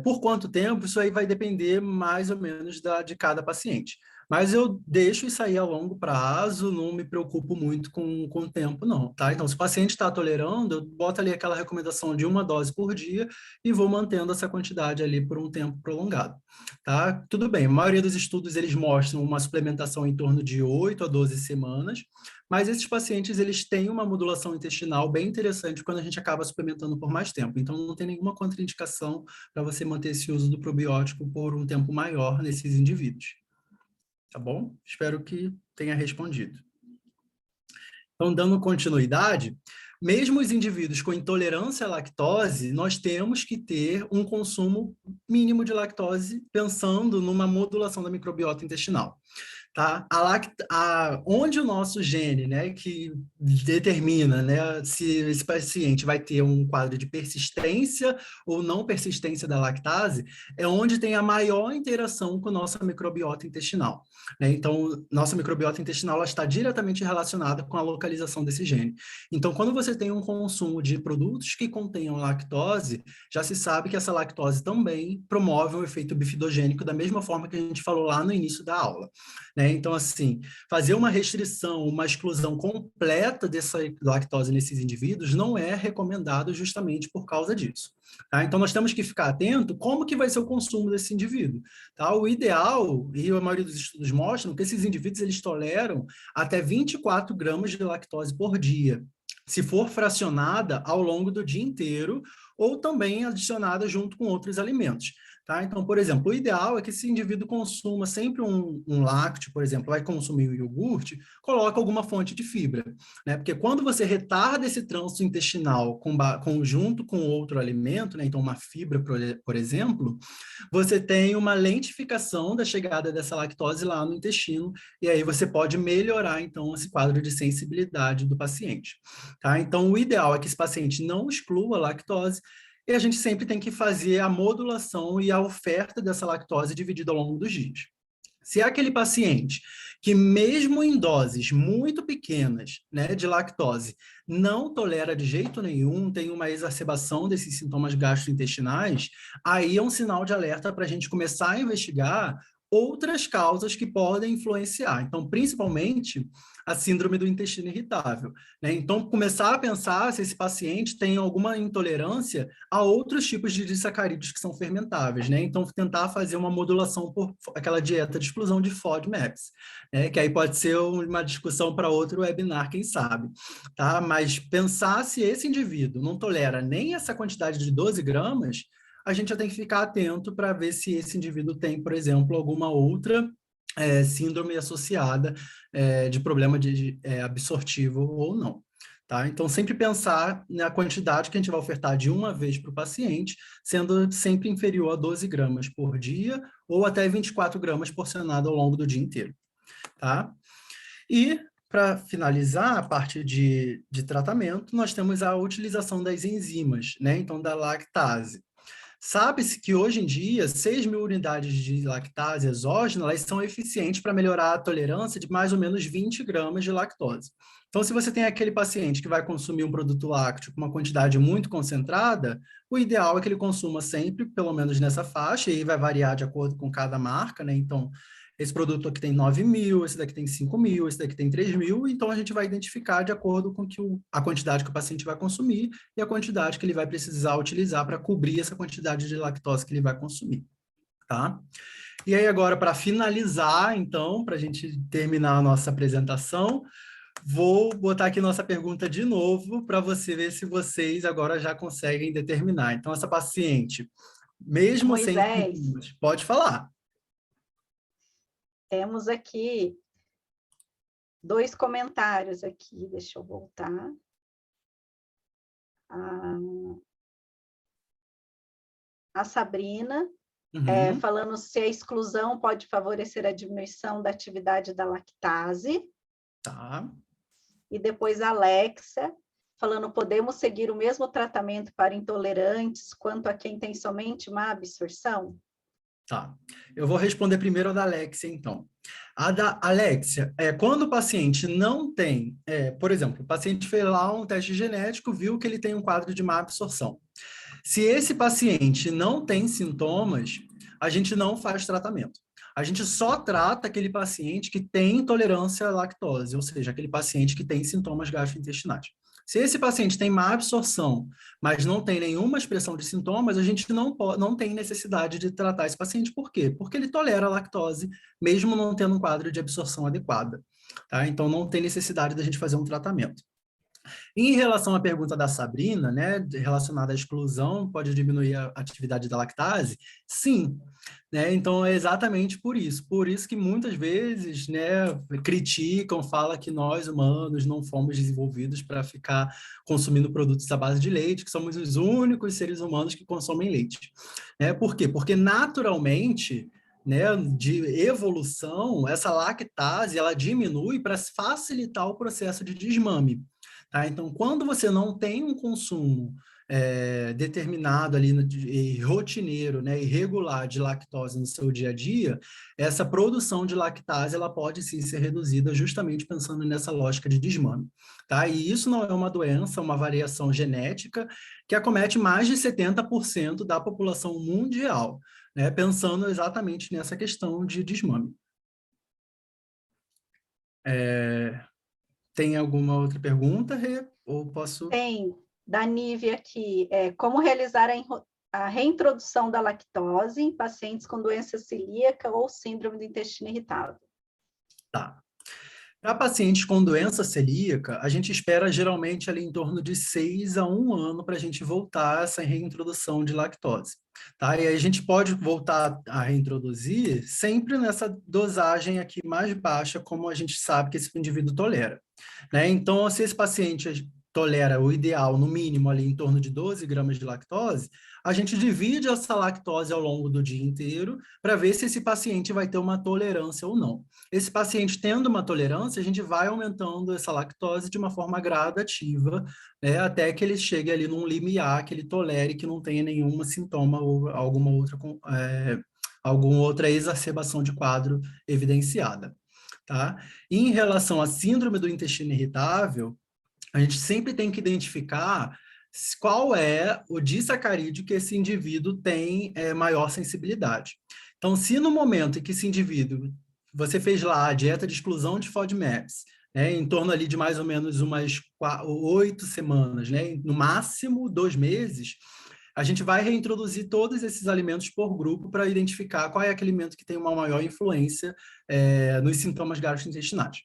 Por quanto tempo? Isso aí vai depender mais ou menos de cada paciente. Mas eu deixo isso aí a longo prazo, não me preocupo muito com o tempo, não, tá? Então, se o paciente está tolerando, eu boto ali aquela recomendação de 1 dose por dia e vou mantendo essa quantidade ali por um tempo prolongado, tá? Tudo bem, a maioria dos estudos, eles mostram uma suplementação em torno de 8 a 12 semanas, mas esses pacientes, eles têm uma modulação intestinal bem interessante quando a gente acaba suplementando por mais tempo. Então, não tem nenhuma contraindicação para você manter esse uso do probiótico por um tempo maior nesses indivíduos. Tá bom? Espero que tenha respondido. Então, dando continuidade, mesmo os indivíduos com intolerância à lactose, nós temos que ter um consumo mínimo de lactose, pensando numa modulação da microbiota intestinal. tá? Onde o nosso gene, né, que determina, né, se esse paciente vai ter um quadro de persistência ou não persistência da lactase, é onde tem a maior interação com a nossa microbiota intestinal, né? Então, nossa microbiota intestinal ela está diretamente relacionada com a localização desse gene. Então, quando você tem um consumo de produtos que contenham lactose, já se sabe que essa lactose também promove um efeito bifidogênico da mesma forma que a gente falou lá no início da aula, né? Então, assim, fazer uma restrição, uma exclusão completa dessa lactose nesses indivíduos não é recomendado justamente por causa disso. Tá? Então, nós temos que ficar atento como que vai ser o consumo desse indivíduo. Tá? O ideal, e a maioria dos estudos mostram, que esses indivíduos eles toleram até 24 gramas de lactose por dia, se for fracionada ao longo do dia inteiro ou também adicionada junto com outros alimentos. Tá? Então, por exemplo, o ideal é que esse indivíduo consuma sempre um lácteo, por exemplo, vai consumir o iogurte, coloca alguma fonte de fibra, né? Porque quando você retarda esse trânsito intestinal junto com outro alimento, né? Então uma fibra, por exemplo, você tem uma lentificação da chegada dessa lactose lá no intestino, e aí você pode melhorar, então, esse quadro de sensibilidade do paciente. Tá? Então, o ideal é que esse paciente não exclua a lactose, e a gente sempre tem que fazer a modulação e a oferta dessa lactose dividida ao longo dos dias. Se é aquele paciente que, mesmo em doses muito pequenas, né, de lactose, não tolera de jeito nenhum, tem uma exacerbação desses sintomas gastrointestinais, aí é um sinal de alerta para a gente começar a investigar outras causas que podem influenciar. Então, principalmente a síndrome do intestino irritável, né? Então, começar a pensar se esse paciente tem alguma intolerância a outros tipos de disacarídeos que são fermentáveis, né? Então, tentar fazer uma modulação por aquela dieta de exclusão de FODMAPs, né? Que aí pode ser uma discussão para outro webinar, quem sabe, tá? Mas pensar se esse indivíduo não tolera nem essa quantidade de 12 gramas, a gente já tem que ficar atento para ver se esse indivíduo tem, por exemplo, alguma outra síndrome associada de problema absortivo ou não. Tá? Então, sempre pensar na quantidade que a gente vai ofertar de uma vez para o paciente, sendo sempre inferior a 12 gramas por dia ou até 24 gramas porcionado ao longo do dia inteiro. Tá? E, para finalizar a parte de tratamento, nós temos a utilização das enzimas, né? Então, da lactase. Sabe-se que hoje em dia, 6.000 unidades de lactase exógena, elas são eficientes para melhorar a tolerância de mais ou menos 20 gramas de lactose. Então, se você tem aquele paciente que vai consumir um produto lácteo com uma quantidade muito concentrada, o ideal é que ele consuma sempre, pelo menos nessa faixa, e aí vai variar de acordo com cada marca, né? Então, esse produto aqui tem 9.000, esse daqui tem 5.000, esse daqui tem 3.000, então a gente vai identificar de acordo com a quantidade que o paciente vai consumir e a quantidade que ele vai precisar utilizar para cobrir essa quantidade de lactose que ele vai consumir, tá? E aí agora, para finalizar, então, para a gente terminar a nossa apresentação, vou botar aqui nossa pergunta de novo para você ver se vocês agora já conseguem determinar. Então, essa paciente, mesmo sem Moisés, sintomas, pode falar. temos aqui 2 comentários aqui, deixa eu voltar. A Sabrina, falando se a exclusão pode favorecer a diminuição da atividade da lactase. Tá. E depois a Alexa, falando, podemos seguir o mesmo tratamento para intolerantes quanto a quem tem somente má absorção? Tá. Eu vou responder primeiro a da Alexia, então. A da Alexia, quando o paciente não tem, por exemplo, o paciente fez lá um teste genético, viu que ele tem um quadro de má absorção. Se esse paciente não tem sintomas, a gente não faz tratamento. A gente só trata aquele paciente que tem intolerância à lactose, ou seja, aquele paciente que tem sintomas gastrointestinais. Se esse paciente tem má absorção, mas não tem nenhuma expressão de sintomas, a gente não tem necessidade de tratar esse paciente. Por quê? Porque ele tolera a lactose, mesmo não tendo um quadro de absorção adequada. Tá? Então, não tem necessidade da gente fazer um tratamento. Em relação à pergunta da Sabrina, né, relacionada à exclusão, pode diminuir a atividade da lactase? Sim, né? Então é exatamente por isso que muitas vezes, né, criticam, falam que nós humanos não fomos desenvolvidos para ficar consumindo produtos à base de leite, que somos os únicos seres humanos que consomem leite. Por quê? Porque naturalmente né, de evolução, essa lactase ela diminui para facilitar o processo de desmame. Tá? Então, quando você não tem um consumo determinado ali, rotineiro, né, irregular de lactose no seu dia a dia, essa produção de lactase ela pode sim ser reduzida justamente pensando nessa lógica de desmame. Tá? E isso não é uma doença, é uma variação genética que acomete mais de 70% da população mundial, né, pensando exatamente nessa questão de desmame. Tem alguma outra pergunta, Rê? Ou posso... Tem, da Nívia aqui, como realizar a reintrodução da lactose em pacientes com doença celíaca ou síndrome do intestino irritável? Tá. Para pacientes com doença celíaca, a gente espera geralmente ali em torno de 6 a 1 ano para a gente voltar a essa reintrodução de lactose. Tá? E aí a gente pode voltar a reintroduzir sempre nessa dosagem aqui mais baixa, como a gente sabe que esse indivíduo tolera. Né? Então, se esse paciente tolera o ideal, no mínimo, ali em torno de 12 gramas de lactose, a gente divide essa lactose ao longo do dia inteiro para ver se esse paciente vai ter uma tolerância ou não. Esse paciente tendo uma tolerância, a gente vai aumentando essa lactose de uma forma gradativa, né, até que ele chegue ali num limiar que ele tolere, que não tenha nenhum sintoma ou alguma outra exacerbação de quadro evidenciada. Tá? E em relação à síndrome do intestino irritável, a gente sempre tem que identificar qual é o disacarídeo que esse indivíduo tem maior sensibilidade. Então, se no momento em que esse indivíduo, você fez lá a dieta de exclusão de FODMAPs, né, em torno ali de mais ou menos umas 8 semanas, né, no máximo 2 meses, a gente vai reintroduzir todos esses alimentos por grupo para identificar qual é aquele alimento que tem uma maior influência nos sintomas gastrointestinais.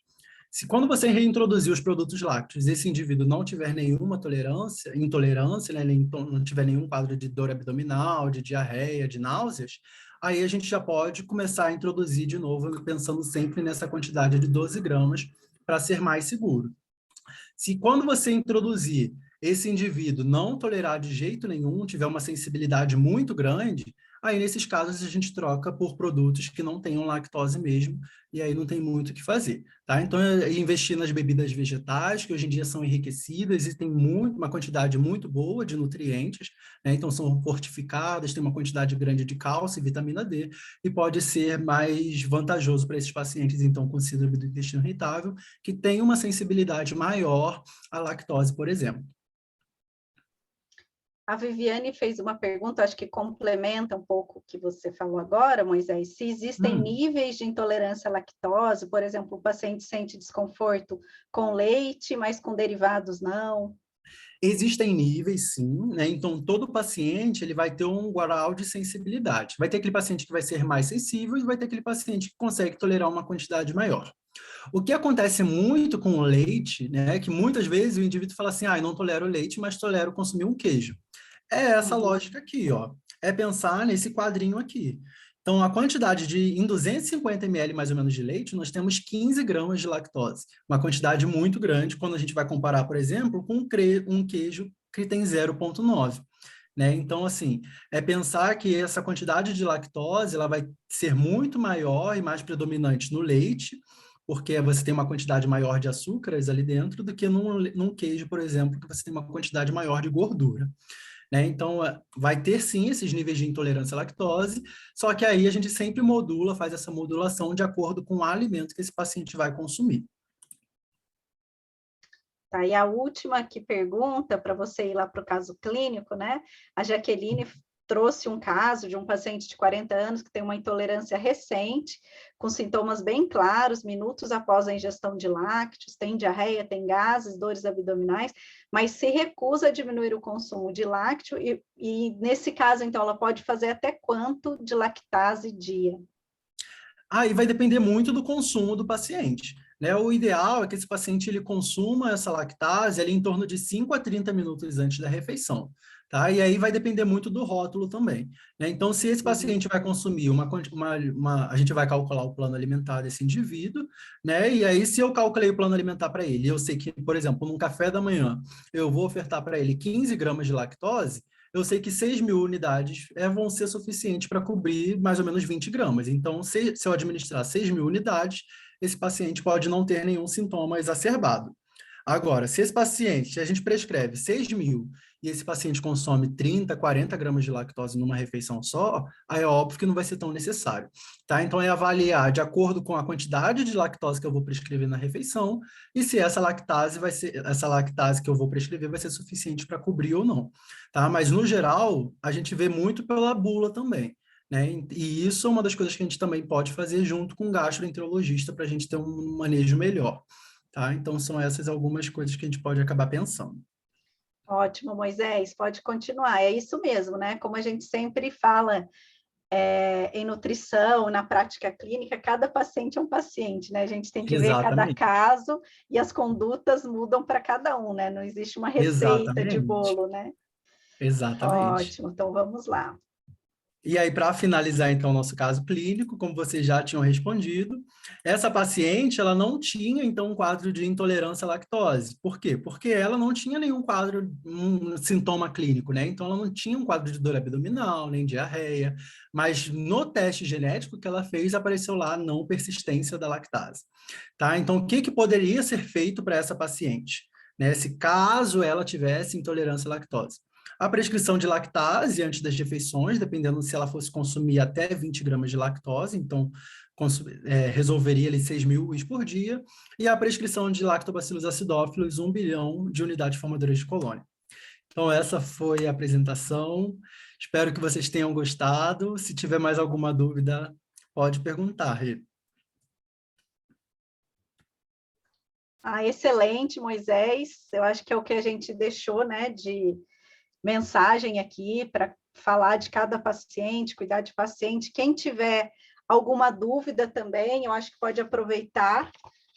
Se quando você reintroduzir os produtos lácteos, esse indivíduo não tiver nenhuma intolerância, né, não tiver nenhum quadro de dor abdominal, de diarreia, de náuseas, aí a gente já pode começar a introduzir de novo, pensando sempre nessa quantidade de 12 gramas, para ser mais seguro. Se quando você introduzir esse indivíduo não tolerar de jeito nenhum, tiver uma sensibilidade muito grande, aí nesses casos a gente troca por produtos que não tenham lactose mesmo, e aí não tem muito o que fazer. Tá? Então, investir nas bebidas vegetais, que hoje em dia são enriquecidas e tem uma quantidade muito boa de nutrientes, né? Então são fortificadas, tem uma quantidade grande de cálcio e vitamina D, e pode ser mais vantajoso para esses pacientes, então, com síndrome do intestino irritável, que tem uma sensibilidade maior à lactose, por exemplo. A Viviane fez uma pergunta, acho que complementa um pouco o que você falou agora, Moisés. Se existem níveis de intolerância à lactose, por exemplo, o paciente sente desconforto com leite, mas com derivados não. Existem níveis, sim, né? Então, todo paciente ele vai ter um grau de sensibilidade. Vai ter aquele paciente que vai ser mais sensível e vai ter aquele paciente que consegue tolerar uma quantidade maior. O que acontece muito com o leite, né, que muitas vezes o indivíduo fala assim, não tolero leite, mas tolero consumir um queijo. É essa lógica aqui, ó. É pensar nesse quadrinho aqui. Então, a quantidade em 250 ml mais ou menos de leite, nós temos 15 gramas de lactose. Uma quantidade muito grande quando a gente vai comparar, por exemplo, com um queijo que tem 0,9. Né? Então, assim, é pensar que essa quantidade de lactose ela vai ser muito maior e mais predominante no leite, porque você tem uma quantidade maior de açúcares ali dentro, do que num queijo, por exemplo, que você tem uma quantidade maior de gordura. Né? Então, vai ter sim esses níveis de intolerância à lactose, só que aí a gente sempre faz essa modulação de acordo com o alimento que esse paciente vai consumir. Tá, e a última que pergunta, para você ir lá para o caso clínico, né? A Jaqueline trouxe um caso de um paciente de 40 anos que tem uma intolerância recente, com sintomas bem claros, minutos após a ingestão de lácteos, tem diarreia, tem gases, dores abdominais, mas se recusa a diminuir o consumo de lácteo, e nesse caso, então, ela pode fazer até quanto de lactase dia? Aí vai depender muito do consumo do paciente. Né? O ideal é que esse paciente ele consuma essa lactase ali em torno de 5 a 30 minutos antes da refeição. Tá? E aí vai depender muito do rótulo também. Né? Então, se esse paciente vai consumir a gente vai calcular o plano alimentar desse indivíduo, né? E aí, se eu calculei o plano alimentar para ele, eu sei que, por exemplo, num café da manhã, eu vou ofertar para ele 15 gramas de lactose, eu sei que 6.000 unidades vão ser suficientes para cobrir mais ou menos 20 gramas. Então, se eu administrar 6.000 unidades, esse paciente pode não ter nenhum sintoma exacerbado. Agora, se esse paciente, se a gente prescreve 6.000 e esse paciente consome 30, 40 gramas de lactose numa refeição só, aí é óbvio que não vai ser tão necessário, tá? Então, é avaliar de acordo com a quantidade de lactose que eu vou prescrever na refeição e se essa lactase que eu vou prescrever vai ser suficiente para cobrir ou não, tá? Mas, no geral, a gente vê muito pela bula também, né? E isso é uma das coisas que a gente também pode fazer junto com o gastroenterologista para a gente ter um manejo melhor. Tá? Então, são essas algumas coisas que a gente pode acabar pensando. Ótimo, Moisés, pode continuar. É isso mesmo, né? Como a gente sempre fala em nutrição, na prática clínica, cada paciente é um paciente, né? A gente tem que ver cada Exatamente. caso e as condutas mudam para cada um, né? Não existe uma receita de Exatamente. bolo, né? Exatamente. Ótimo, então vamos lá. E aí, para finalizar, então, o nosso caso clínico, como vocês já tinham respondido, essa paciente, ela não tinha, então, um quadro de intolerância à lactose. Por quê? Porque ela não tinha nenhum quadro, um sintoma clínico, né? Então, ela não tinha um quadro de dor abdominal, nem diarreia, mas no teste genético que ela fez, apareceu lá não persistência da lactase, tá? Então, o que que poderia ser feito para essa paciente, né? Se caso ela tivesse intolerância à lactose? A prescrição de lactase antes das refeições, dependendo se ela fosse consumir até 20 gramas de lactose, então resolveria ali 6.000 UIs por dia, e a prescrição de lactobacillus acidófilos, 1 bilhão de unidades formadoras de colônia. Então, essa foi a apresentação. Espero que vocês tenham gostado. Se tiver mais alguma dúvida, pode perguntar, Rê. Excelente, Moisés. Eu acho que é o que a gente deixou, né, de mensagem aqui para falar de cada paciente, cuidar de paciente. Quem tiver alguma dúvida também, eu acho que pode aproveitar,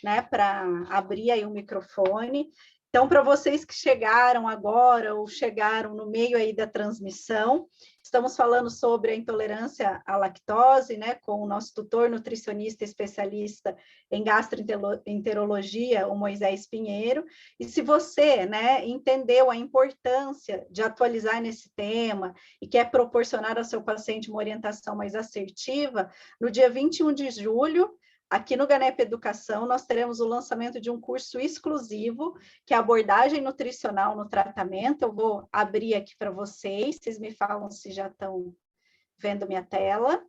né, para abrir aí o microfone. Então, para vocês que chegaram agora ou chegaram no meio aí da transmissão, estamos falando sobre a intolerância à lactose, né, com o nosso tutor nutricionista especialista em gastroenterologia, o Moisés Pinheiro. E se você, né, entendeu a importância de atualizar nesse tema e quer proporcionar ao seu paciente uma orientação mais assertiva, no dia 21 de julho, aqui no Ganep Educação, nós teremos o lançamento de um curso exclusivo, que é abordagem nutricional no tratamento. Eu vou abrir aqui para vocês me falam se já estão vendo minha tela.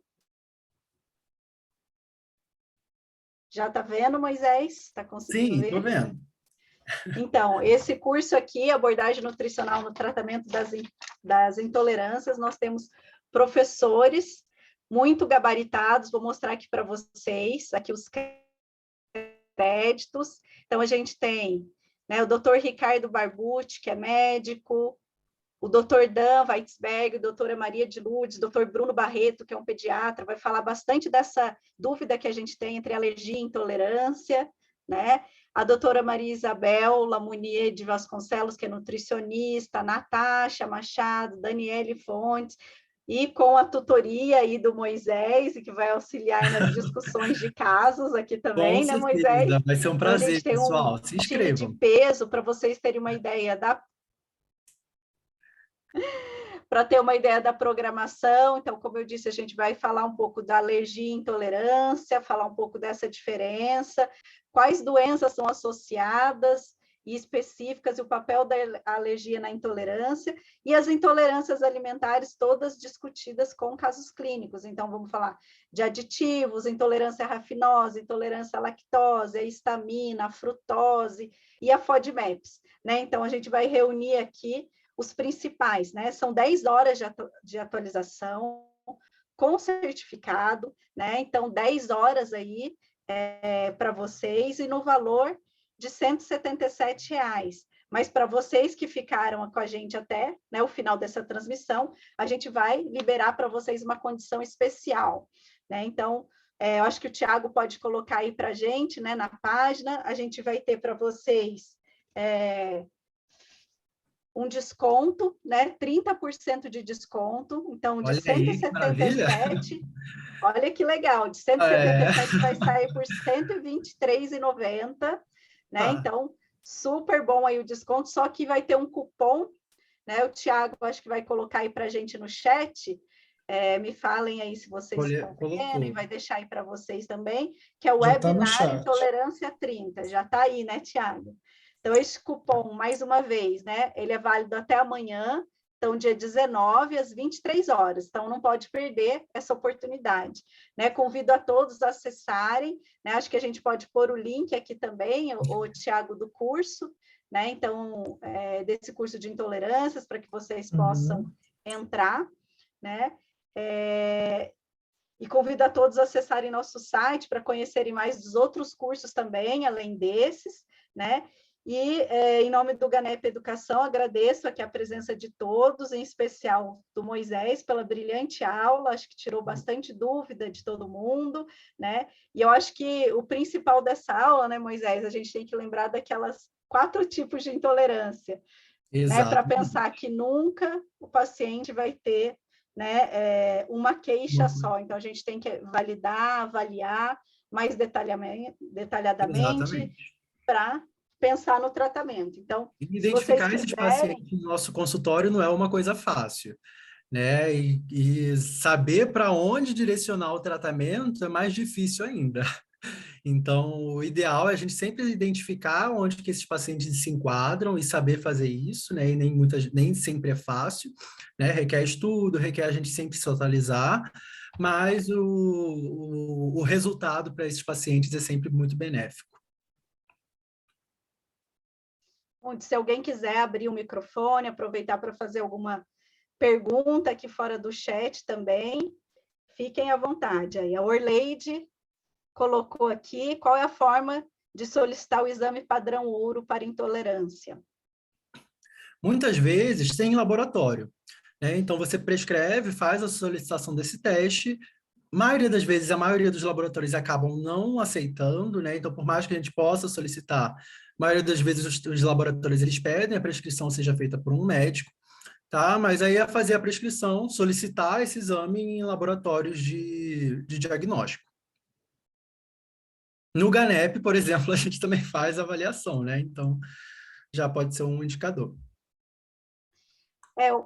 Já está vendo, Moisés? Está conseguindo Sim, ver? estou vendo. Então, esse curso aqui, abordagem nutricional no tratamento das intolerâncias, nós temos professores muito gabaritados, vou mostrar aqui para vocês, aqui os créditos. Então, a gente tem, né, o doutor Ricardo Barbucci, que é médico, o doutor Dan Weitzberg, a doutora Maria de Lourdes, o doutor Bruno Barreto, que é um pediatra, vai falar bastante dessa dúvida que a gente tem entre alergia e intolerância, né? A doutora Maria Isabel Lamounier de Vasconcelos, que é nutricionista, a Natasha Machado, Daniele Fontes, e com a tutoria aí do Moisés, que vai auxiliar nas discussões de casos aqui Com também, né, Moisés? certeza. Vai ser um Então, a gente prazer, tem um pessoal. Se time de inscrevam. peso para vocês terem uma ideia para ter uma ideia da programação. Então, como eu disse, a gente vai falar um pouco da alergia e intolerância, falar um pouco dessa diferença, quais doenças são associadas e específicas, e o papel da alergia na intolerância, e as intolerâncias alimentares todas discutidas com casos clínicos. Então, vamos falar de aditivos, intolerância à rafinose, intolerância à lactose, a histamina, a frutose e a FODMAPs, né? Então, a gente vai reunir aqui os principais, né? São 10 horas de atualização com certificado, né? Então, 10 horas aí para vocês e no valor de R$ 177. Mas para vocês que ficaram com a gente até, né, o final dessa transmissão, a gente vai liberar para vocês uma condição especial, né? Então, eu acho que o Tiago pode colocar aí para a gente, né, na página. A gente vai ter para vocês um desconto, né? 30% de desconto. Então, de Olha aí, que maravilha. 177, olha que legal, de 177 vai sair por R$ 123,90, né? Tá. Então, super bom aí o desconto, só que vai ter um cupom né? O Tiago, acho que vai colocar aí para a gente no chat, me falem aí se vocês estão vendo, e Colocou. vai deixar aí para vocês também, que é o Já está no webinar chat. Intolerância 30, já está aí, né, Tiago? Então, esse cupom, mais uma vez, né, ele é válido até amanhã, então, dia 19, às 23 horas. Então, não pode perder essa oportunidade. Né? Convido a todos a acessarem. Né? Acho que a gente pode pôr o link aqui também, o Tiago, do curso. Né? Então, desse curso de intolerâncias, para que vocês possam entrar. Né? E convido a todos a acessarem nosso site para conhecerem mais dos outros cursos também, além desses. Né? E, em nome do GANEP Educação, agradeço aqui a presença de todos, em especial do Moisés, pela brilhante aula, acho que tirou bastante dúvida de todo mundo, né? E eu acho que o principal dessa aula, né, Moisés, a gente tem que lembrar daquelas 4 tipos de intolerância, né? Para pensar que nunca o paciente vai ter, né, uma queixa só, então a gente tem que validar, avaliar mais detalhadamente para pensar no tratamento. Então, identificar se vocês esses quiserem... pacientes no nosso consultório não é uma coisa fácil, né? E saber para onde direcionar o tratamento é mais difícil ainda. Então, o ideal é a gente sempre identificar onde que esses pacientes se enquadram e saber fazer isso, né? E nem sempre é fácil, né? Requer estudo, requer a gente sempre se atualizar, mas o resultado para esses pacientes é sempre muito benéfico. Se alguém quiser abrir o microfone, aproveitar para fazer alguma pergunta aqui fora do chat também, fiquem à vontade. Aí a Orleide colocou aqui, qual é a forma de solicitar o exame padrão ouro para intolerância? Muitas vezes tem laboratório, né? Então você prescreve, faz a solicitação desse teste. Maioria das vezes, a maioria dos laboratórios acabam não aceitando, né? Então, por mais que a gente possa solicitar, a maioria das vezes os laboratórios eles pedem a prescrição seja feita por um médico, tá? Mas aí é fazer a prescrição, solicitar esse exame em laboratórios de diagnóstico. No GANEP, por exemplo, a gente também faz avaliação, né? Então, já pode ser um indicador.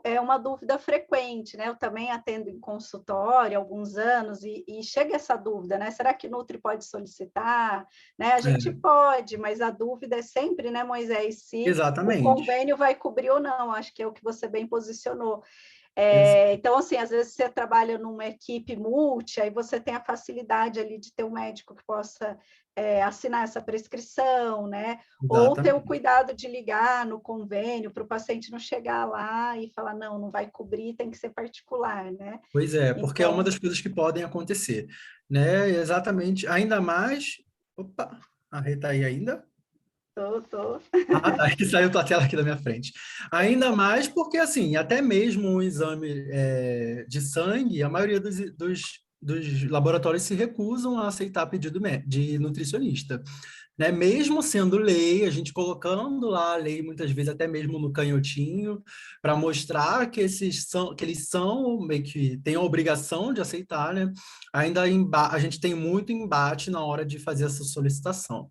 É uma dúvida frequente, né? Eu também atendo em consultório há alguns anos e chega essa dúvida, né? Será que Nutri pode solicitar? Né? A gente pode, mas a dúvida é sempre, né, Moisés, se Exatamente. o convênio vai cobrir ou não. Acho que é o que você bem posicionou. Então, assim, às vezes você trabalha numa equipe multi, aí você tem a facilidade ali de ter um médico que possa assinar essa prescrição, né? Exatamente. Ou ter o cuidado de ligar no convênio para o paciente não chegar lá e falar, não vai cobrir, tem que ser particular, né? Pois é, porque é uma Então... das coisas que podem acontecer, né? Exatamente, ainda mais... Opa, a Rê tá aí ainda? Tô. Ah, tá, que saiu a tela aqui da minha frente. Ainda mais porque, assim, até mesmo um exame de sangue, a maioria dos laboratórios se recusam a aceitar pedido de nutricionista. Né? Mesmo sendo lei, a gente colocando lá a lei, muitas vezes até mesmo no canhotinho, para mostrar que eles são, meio que têm a obrigação de aceitar, né? Ainda a gente tem muito embate na hora de fazer essa solicitação.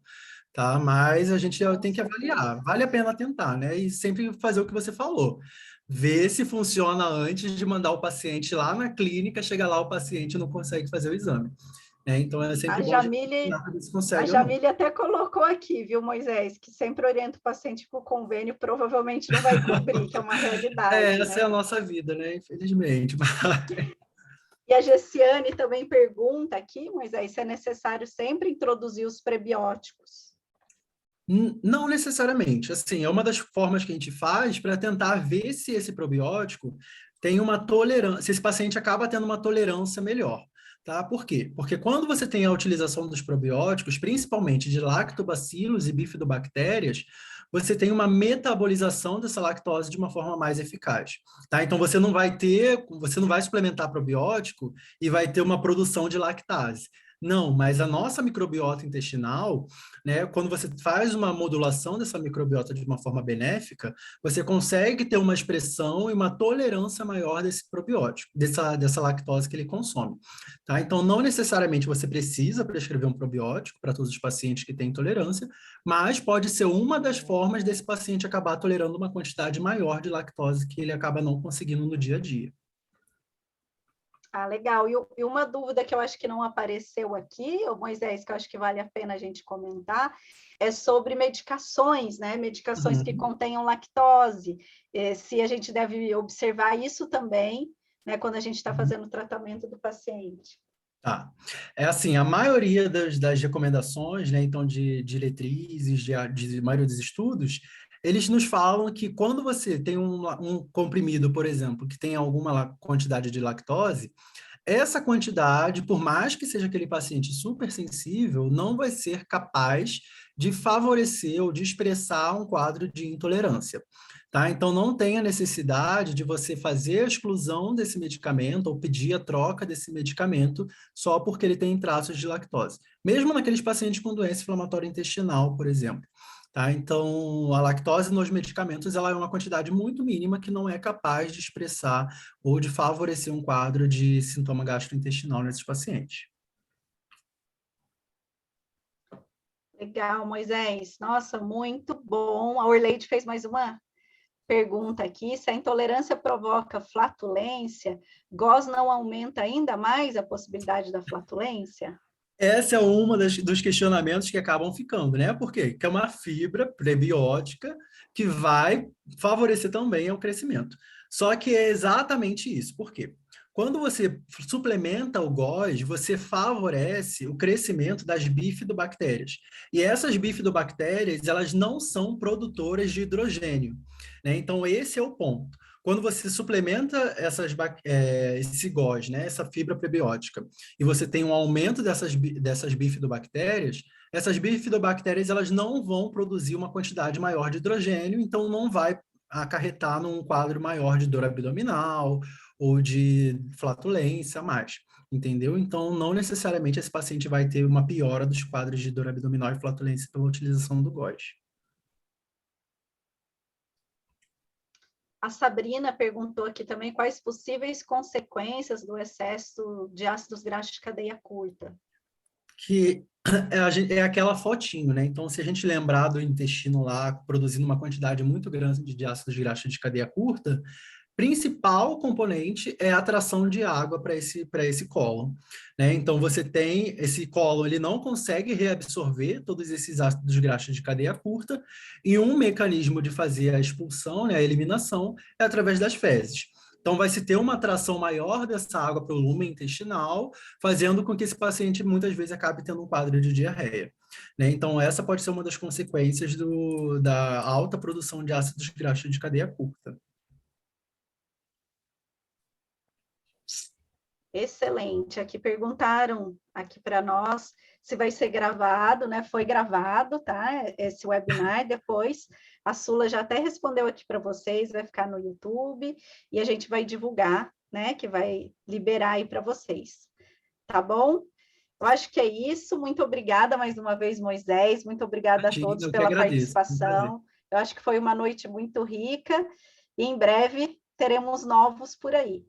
Tá? Mas a gente tem que avaliar, vale a pena tentar, né? E sempre fazer o que você falou, ver se funciona antes de mandar o paciente lá na clínica, chega lá o paciente não consegue fazer o exame. Né? Então é sempre bom se consegue a Jamile até colocou aqui, viu, Moisés, que sempre orienta o paciente que o convênio provavelmente não vai cobrir, que é uma realidade. Essa né? é a nossa vida, né? Infelizmente. E a Gessiane também pergunta aqui, Moisés, se é necessário sempre introduzir os prebióticos. Não necessariamente. Assim, é uma das formas que a gente faz para tentar ver se esse probiótico tem uma tolerância, se esse paciente acaba tendo uma tolerância melhor. Tá? Por quê? Porque quando você tem a utilização dos probióticos, principalmente de lactobacilos e bifidobactérias, você tem uma metabolização dessa lactose de uma forma mais eficaz. Tá? Então, você não vai suplementar probiótico e vai ter uma produção de lactase. Não, mas a nossa microbiota intestinal, né, quando você faz uma modulação dessa microbiota de uma forma benéfica, você consegue ter uma expressão e uma tolerância maior desse probiótico, dessa lactose que ele consome. Tá? Então, não necessariamente você precisa prescrever um probiótico para todos os pacientes que têm intolerância, mas pode ser uma das formas desse paciente acabar tolerando uma quantidade maior de lactose que ele acaba não conseguindo no dia a dia. Ah, legal. E uma dúvida que eu acho que não apareceu aqui, ô Moisés, que eu acho que vale a pena a gente comentar, é sobre medicações, né? Medicações que Uhum. contenham lactose. Se a gente deve observar isso também, né, quando a gente está Uhum. fazendo o tratamento do paciente. Tá. É assim, a maioria das recomendações, né, então de diretrizes, de maioria dos estudos, eles nos falam que quando você tem um comprimido, por exemplo, que tem alguma quantidade de lactose, essa quantidade, por mais que seja aquele paciente super sensível, não vai ser capaz de favorecer ou de expressar um quadro de intolerância. Tá? Então, não tem a necessidade de você fazer a exclusão desse medicamento ou pedir a troca desse medicamento só porque ele tem traços de lactose. Mesmo naqueles pacientes com doença inflamatória intestinal, por exemplo. Tá? Então, a lactose nos medicamentos ela é uma quantidade muito mínima que não é capaz de expressar ou de favorecer um quadro de sintoma gastrointestinal nesses pacientes. Legal, Moisés. Nossa, muito bom. A Orleide fez mais uma pergunta aqui: se a intolerância provoca flatulência, GOS não aumenta ainda mais a possibilidade da flatulência? Essa é uma dos questionamentos que acabam ficando, né? Por quê? Porque é uma fibra prebiótica que vai favorecer também o crescimento. Só que é exatamente isso. Por quê? Quando você suplementa o GOS, você favorece o crescimento das bifidobactérias. E essas bifidobactérias, elas não são produtoras de hidrogênio, né? Então, esse é o ponto. Quando você suplementa esse GOS, né, essa fibra prebiótica, e você tem um aumento dessas bifidobactérias, essas bifidobactérias elas não vão produzir uma quantidade maior de hidrogênio, então não vai acarretar num quadro maior de dor abdominal ou de flatulência a mais, entendeu? Então, não necessariamente esse paciente vai ter uma piora dos quadros de dor abdominal e flatulência pela utilização do GOS. A Sabrina perguntou aqui também quais possíveis consequências do excesso de ácidos graxos de cadeia curta. Que é aquela fotinho, né? Então, se a gente lembrar do intestino lá produzindo uma quantidade muito grande de ácidos graxos de cadeia curta, principal componente é a atração de água para esse cólon, né? Então você tem esse cólon, ele não consegue reabsorver todos esses ácidos graxos de cadeia curta, e um mecanismo de fazer a expulsão, né, a eliminação, é através das fezes. Então vai se ter uma atração maior dessa água para o lumen intestinal, fazendo com que esse paciente muitas vezes acabe tendo um quadro de diarreia. Né? Então essa pode ser uma das consequências da alta produção de ácidos graxos de cadeia curta. Excelente. Aqui perguntaram aqui para nós se vai ser gravado, né? Foi gravado, tá? Esse webinar. Depois a Sula já até respondeu aqui para vocês, vai ficar no YouTube e a gente vai divulgar, né? Que vai liberar aí para vocês. Tá bom? Eu acho que é isso. Muito obrigada mais uma vez, Moisés. Muito obrigada a Imagina, todos eu que pela agradeço. Foi um prazer. participação. Eu acho que foi uma noite muito rica e em breve teremos novos por aí,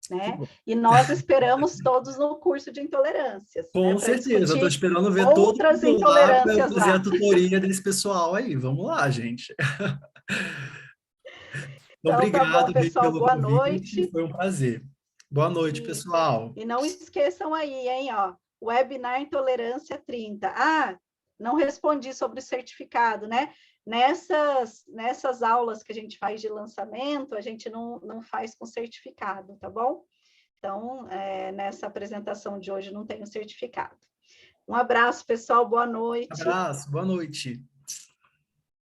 Que né? bom. E nós esperamos todos no curso de intolerâncias, né? Com Para certeza, eu estou discutir esperando ver todo outras mundo lá para eu intolerâncias fazer a lá. tutoria desse pessoal aí. Vamos lá, gente. Então, tá bom, Obrigado, Rei, pessoal. pelo Boa convite. noite. Foi um prazer. Boa noite, Isso. pessoal. E não esqueçam aí, hein, ó, webinar Intolerância 30. Ah, não respondi sobre o certificado, né? Nessas aulas que a gente faz de lançamento, a gente não faz com certificado, tá bom? Então, nessa apresentação de hoje não tem o certificado. Um abraço, pessoal, boa noite. Abraço, boa noite.